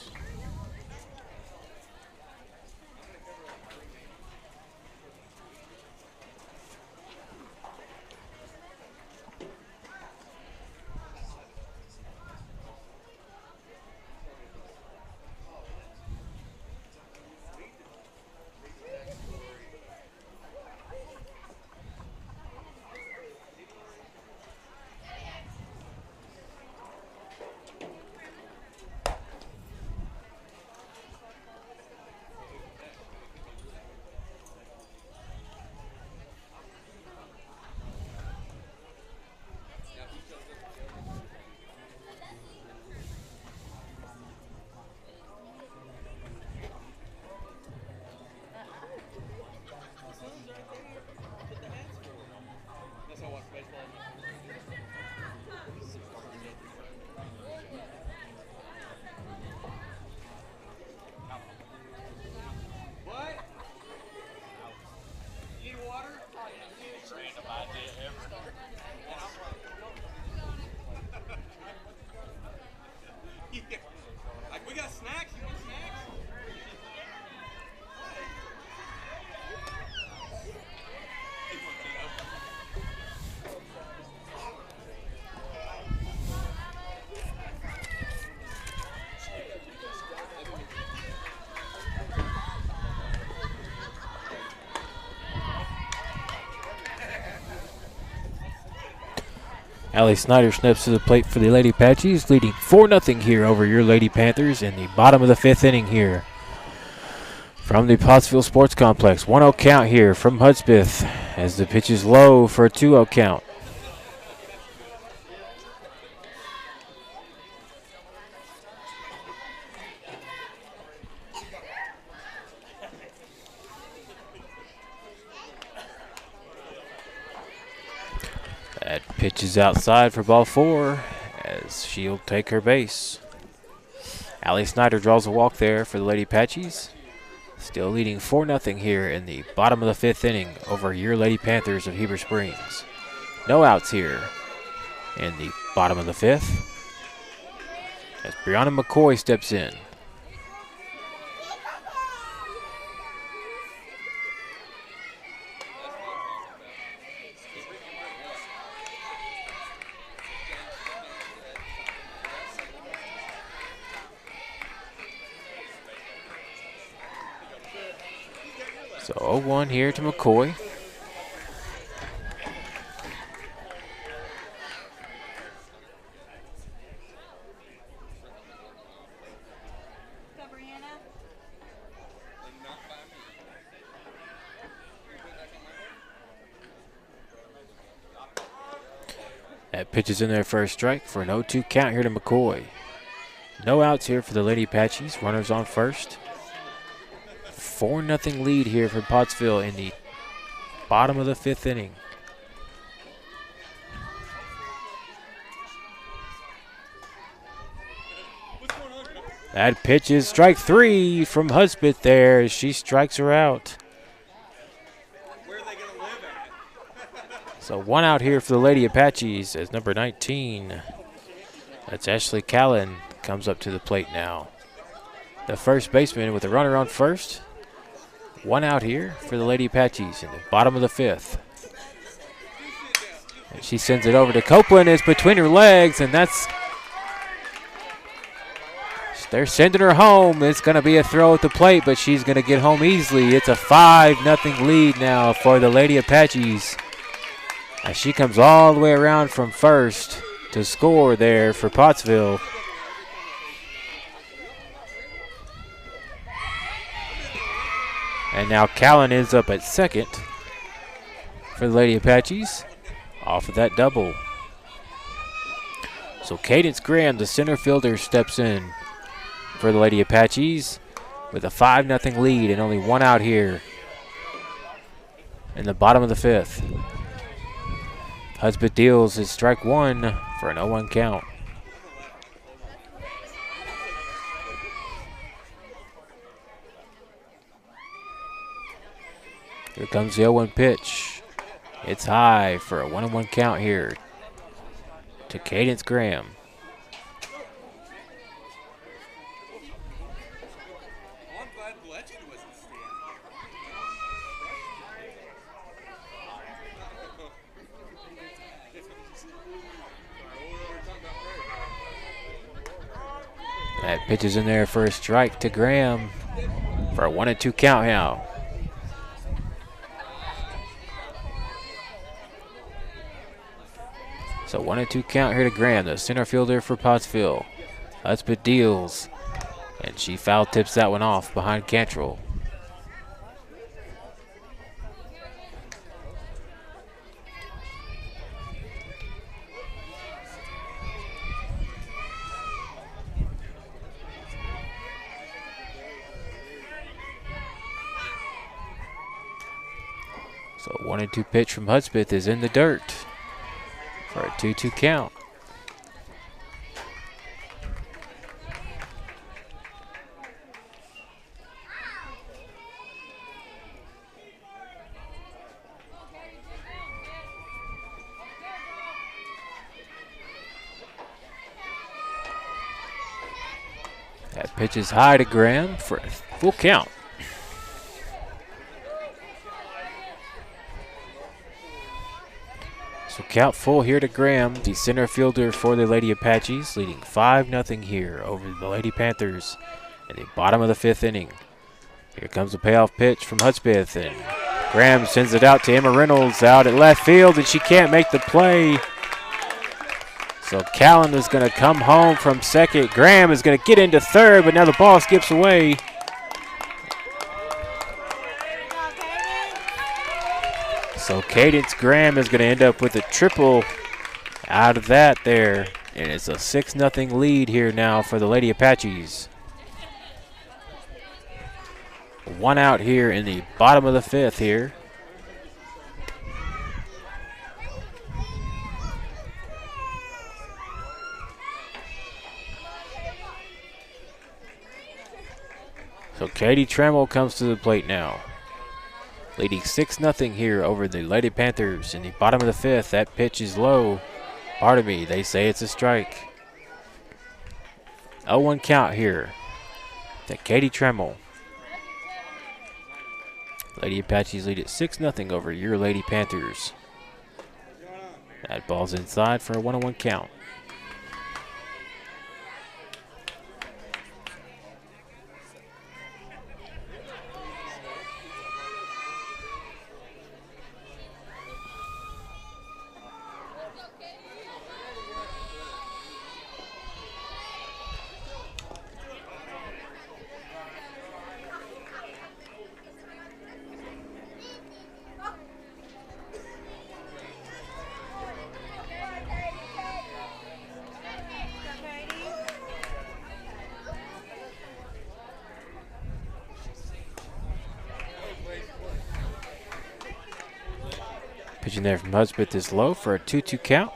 We got snacks. You want snacks? Allie Snyder snaps to the plate for the Lady Apaches, leading 4-0 here over your Lady Panthers in the bottom of the 5th inning here from the Pottsville Sports Complex. 1-0 count here from Hudspeth as the pitch is low for a 2-0 count. That pitch is outside for ball 4 as she'll take her base. Allie Snyder draws a walk there for the Lady Apaches. Still leading 4-0 here in the bottom of the 5th inning over your Lady Panthers of Heber Springs. No outs here in the bottom of the 5th as Brianna McCoy steps in. So 0-1 here to McCoy. Go, Brianna. That pitch is in there for a strike for an 0-2 count here to McCoy. No outs here for the Lady Apaches. Runners on first. 4-0 lead here for Pottsville in the bottom of the 5th inning. That pitch is strike 3 from Hudspeth there as she strikes her out. Where are they going to live at? So 1 out here for the Lady Apaches as number 19. That's Ashley Callan comes up to the plate now. The first baseman with a runner on first. 1 out here for the Lady Apaches in the bottom of the 5th. And she sends it over to Copeland. It's between her legs, and they're sending her home. It's going to be a throw at the plate, but she's going to get home easily. It's a 5-0 lead now for the Lady Apaches as she comes all the way around from first to score there for Pottsville. And now Callan is up at second for the Lady Apaches off of that double. So Cadence Graham, the center fielder, steps in for the Lady Apaches with a 5-0 lead and only 1 out here in the bottom of the 5th. Hudspeth deals his strike 1 for an 0-1 count. Here comes the 0-1 pitch. It's high for a 1-1 count here to Cadence Graham. Oh, I'm glad Legend wasn't standing. That pitch is in there for a strike to Graham for a 1-2 count now. So 1-2 count here to Graham, the center fielder for Pottsville. Hudspeth deals, and she foul tips that one off behind Cantrell. So 1-2 pitch from Hudspeth is in the dirt for a 2-2 count. That pitch is high to Graham for a full count. So count full here to Graham, the center fielder for the Lady Apaches, leading 5-0 here over the Lady Panthers in the bottom of the 5th inning. Here comes the payoff pitch from Hudspeth, and Graham sends it out to Emma Reynolds out at left field, and she can't make the play. So Callan is going to come home from second. Graham is going to get into third, but now the ball skips away. So Cadence Graham is going to end up with a triple out of that there. And it's a 6-0 lead here now for the Lady Apaches. 1 out here in the bottom of the 5th here. So So Katie Trammell comes to the plate now, leading 6-0 here over the Lady Panthers in the bottom of the fifth. That pitch is low. Pardon me, they say it's a strike. 0-1 count here to Katie Trammell. Lady Apaches lead at 6-0 over your Lady Panthers. That ball's inside for a 1-1 count. Pitching there from Husbeth is low for a 2-2 count.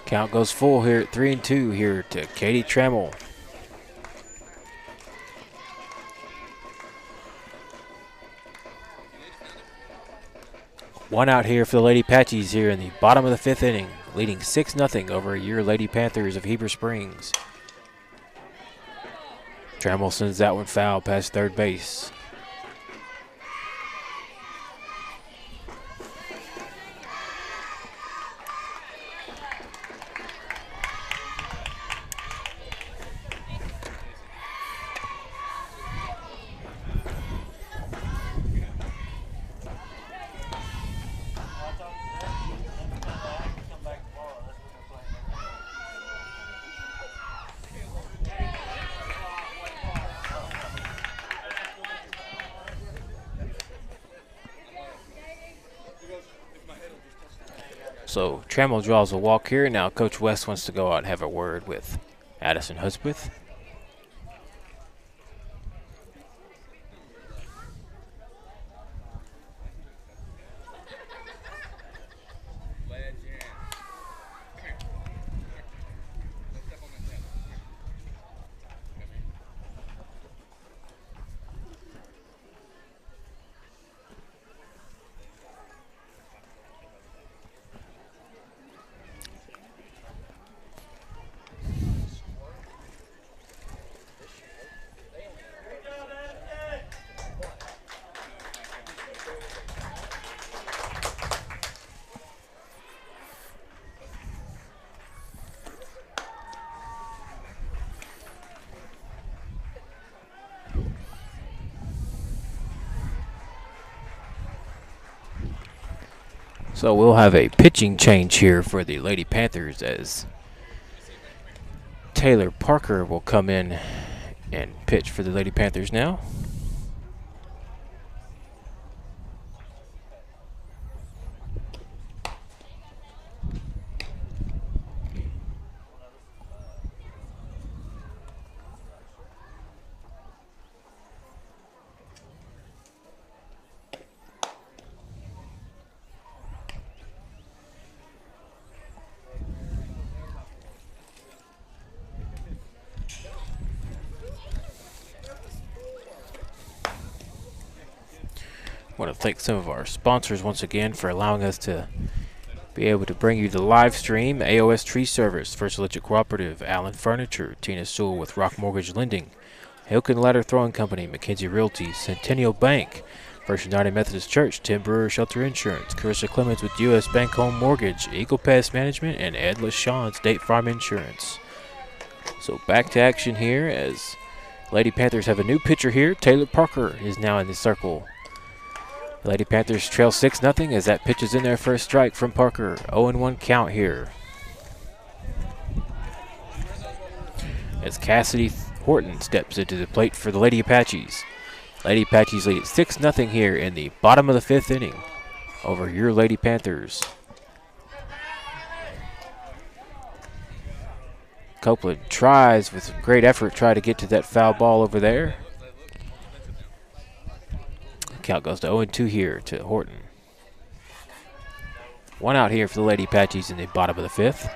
Count goes full here at 3-2 here to Katie Trammell. One out here for the Lady Apaches here in the bottom of the fifth inning, leading 6-0 over your Lady Panthers of Heber Springs. Trammell sends that one foul past third base. So Trammell draws a walk here. Now Coach West wants to go out and have a word with Addison Husbeth. So we'll have a pitching change here for the Lady Panthers as Taylor Parker will come in and pitch for the Lady Panthers now. I want to thank some of our sponsors once again for allowing us to be able to bring you the live stream. AOS Tree Service, First Electric Cooperative, Allen Furniture, Tina Sewell with Rock Mortgage Lending, Hilken Ladder Throwing Company, McKenzie Realty, Centennial Bank, First United Methodist Church, Tim Brewer Shelter Insurance, Carissa Clemens with U.S. Bank Home Mortgage, Eagle Pest Management, and Ed LaShawn State Farm Insurance. So back to action here as Lady Panthers have a new pitcher here. Taylor Parker is now in the circle. Lady Panthers trail 6-0 as that pitch is in there for a strike from Parker. 0-1 count here. As Cassidy Horton steps into the plate for the Lady Apaches. Lady Apaches lead at 6-0 here in the bottom of the fifth inning over your Lady Panthers. Copeland tries with some great effort, try to get to that foul ball over there. Count goes to 0-2 here to Horton. 1 out here for the Lady Apaches in the bottom of the 5th.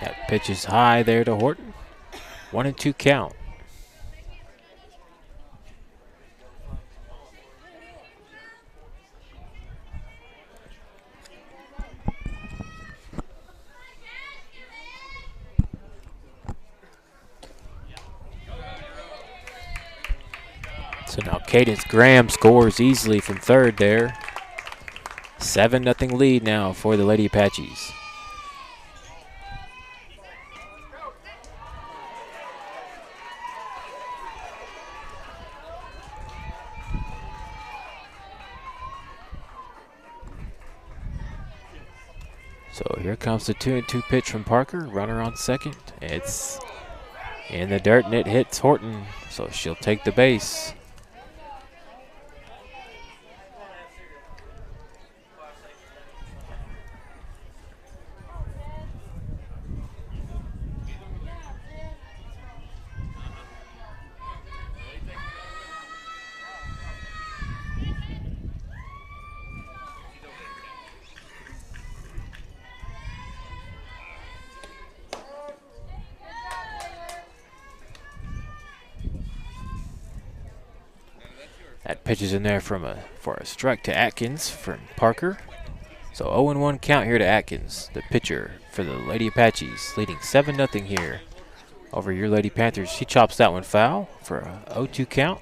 That pitch is high there to Horton. 1-2 count. So now Cadence Graham scores easily from third there. 7-0 lead now for the Lady Apaches. So here comes the 2-2 pitch from Parker. Runner on second. It's in the dirt and it hits Horton. So she'll take the base. That pitch is in there for a strike to Atkins from Parker. So 0-1 count here to Atkins, the pitcher for the Lady Apaches, leading 7-0 here over your Lady Panthers. He chops that one foul for a 0-2 count.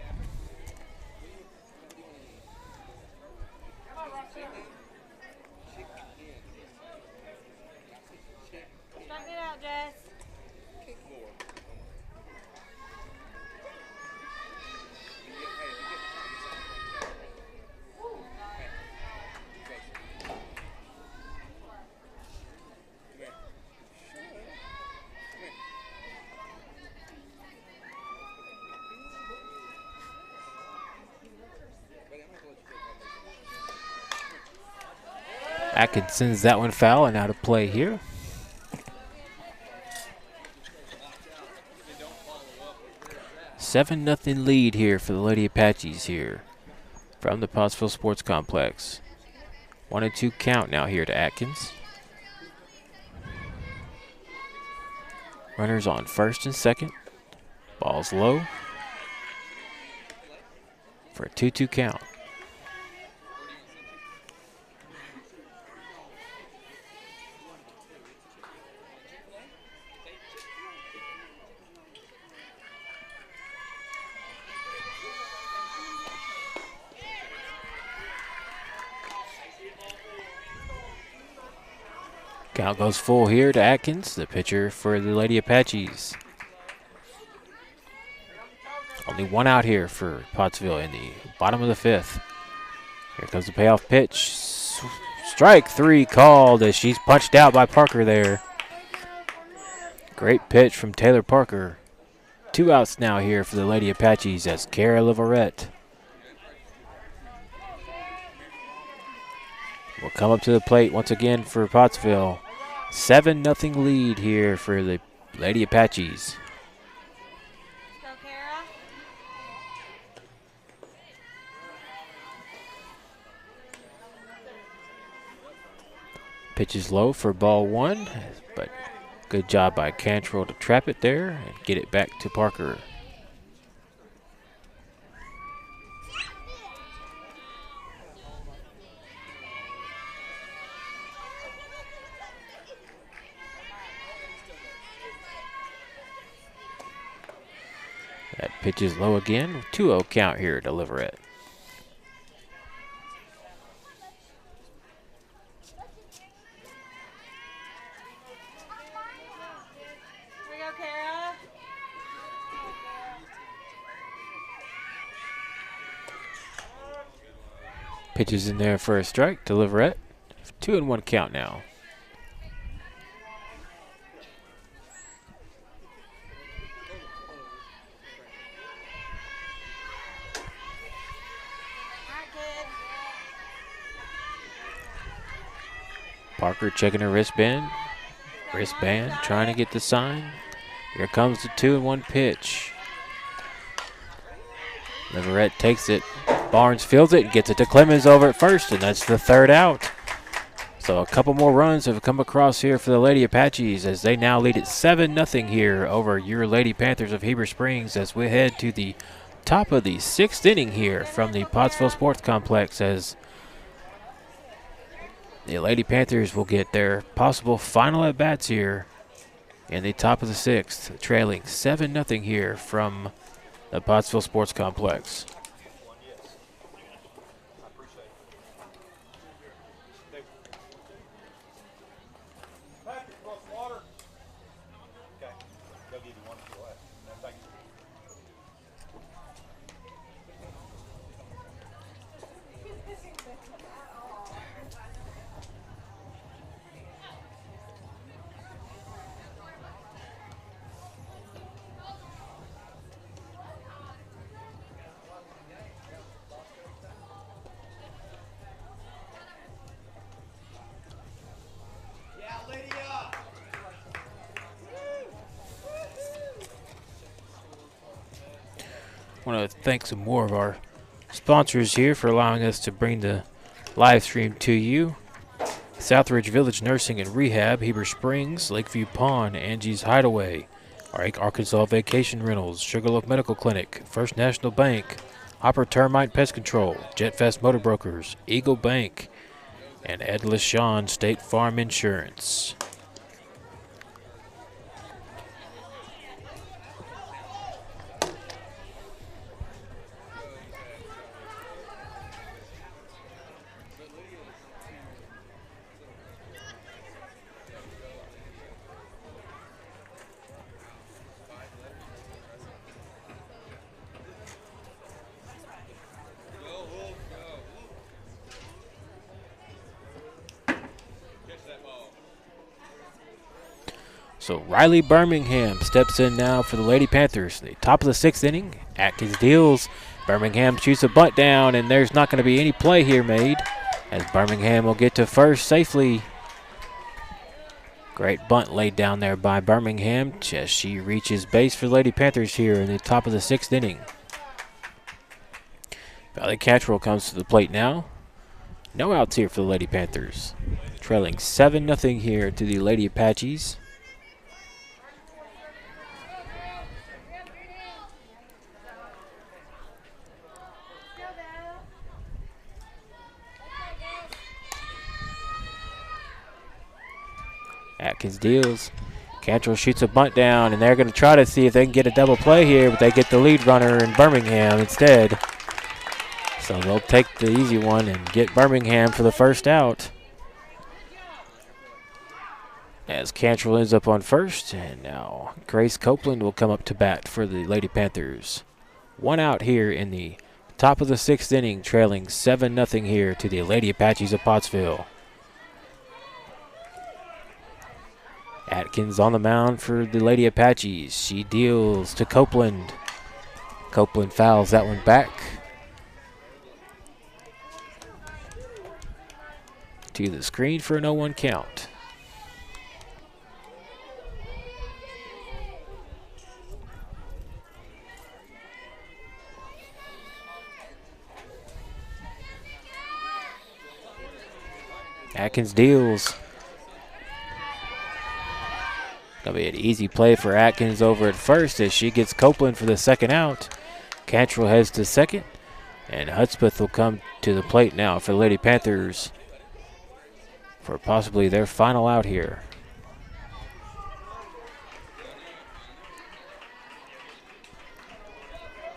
Atkins sends that one foul and out of play here. $7-0 lead here for the Lady Apaches here from the Pottsville Sports Complex. 1-2 count now here to Atkins. Runners on first and second. Ball's low for a 2-2 count. Count goes full here to Atkins, the pitcher for the Lady Apaches. Only 1 out here for Pottsville in the bottom of the 5th. Here comes the payoff pitch. Strike 3 called as she's punched out by Parker there. Great pitch from Taylor Parker. 2 outs now here for the Lady Apaches as Kara Leverett will come up to the plate once again for Pottsville. 7-0 lead here for the Lady Apaches. Go, Kara. Pitch is low for ball 1, but good job by Cantrell to trap it there and get it back to Parker. That pitch is low again. 2-0 count here to Leverett. Here we go, Kara. Pitches in there for a strike to Leverett. 2-1 count now. Parker checking her wristband. Wristband, trying to get the sign. Here comes the 2-1 pitch. Leverett takes it. Barnes fields it and gets it to Clemens over at first, and that's the 3rd out. So a couple more runs have come across here for the Lady Apaches as they now lead at 7-0 here over your Lady Panthers of Heber Springs as we head to the top of the 6th inning here from the Pottsville Sports Complex as the Lady Panthers will get their possible final at-bats here in the top of the 6th, trailing 7-0 here from the Pottsville Sports Complex. I want to thank some more of our sponsors here for allowing us to bring the live stream to you. Southridge Village Nursing and Rehab, Heber Springs, Lakeview Pond, Angie's Hideaway, Arkansas Vacation Rentals, Sugarloaf Medical Clinic, First National Bank, Hopper Termite Pest Control, Jetfast Motor Brokers, Eagle Bank, and Ed LaShawn State Farm Insurance. So Riley Birmingham steps in now for the Lady Panthers. The top of the 6th inning, Atkins deals. Birmingham shoots a bunt down, and there's not going to be any play here made as Birmingham will get to first safely. Great bunt laid down there by Birmingham as she reaches base for the Lady Panthers here in the top of the 6th inning. Valley Cantrell comes to the plate now. No outs here for the Lady Panthers. Trailing 7-0 here to the Lady Apaches. Atkins deals. Cantrell shoots a bunt down, and they're going to try to see if they can get a double play here, but they get the lead runner in Birmingham instead. So they'll take the easy one and get Birmingham for the first out. As Cantrell ends up on first, and now Grace Copeland will come up to bat for the Lady Panthers. 1 out here in the top of the 6th inning, trailing 7-0 here to the Lady Apaches of Pottsville. Atkins on the mound for the Lady Apaches. She deals to Copeland. Copeland fouls that one back to the screen for an 0-1 count. Atkins deals. Gonna be an easy play for Atkins over at first as she gets Copeland for the 2nd out. Cantrell heads to second, and Hudspeth will come to the plate now for the Lady Panthers for possibly their final out here.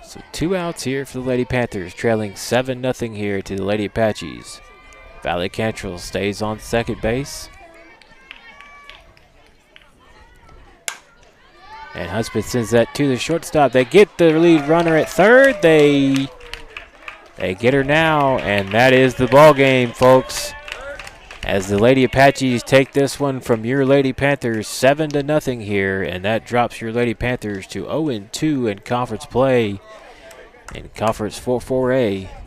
So 2 outs here for the Lady Panthers, trailing 7-0 here to the Lady Apaches. Valley Cantrell stays on second base. And Hudspeth sends that to the shortstop. They get the lead runner at third. They get her now, and that is the ball game, folks. As the Lady Apaches take this one from your Lady Panthers 7-0 here, and that drops your Lady Panthers to 0-2 in conference play in Conference 4-4A.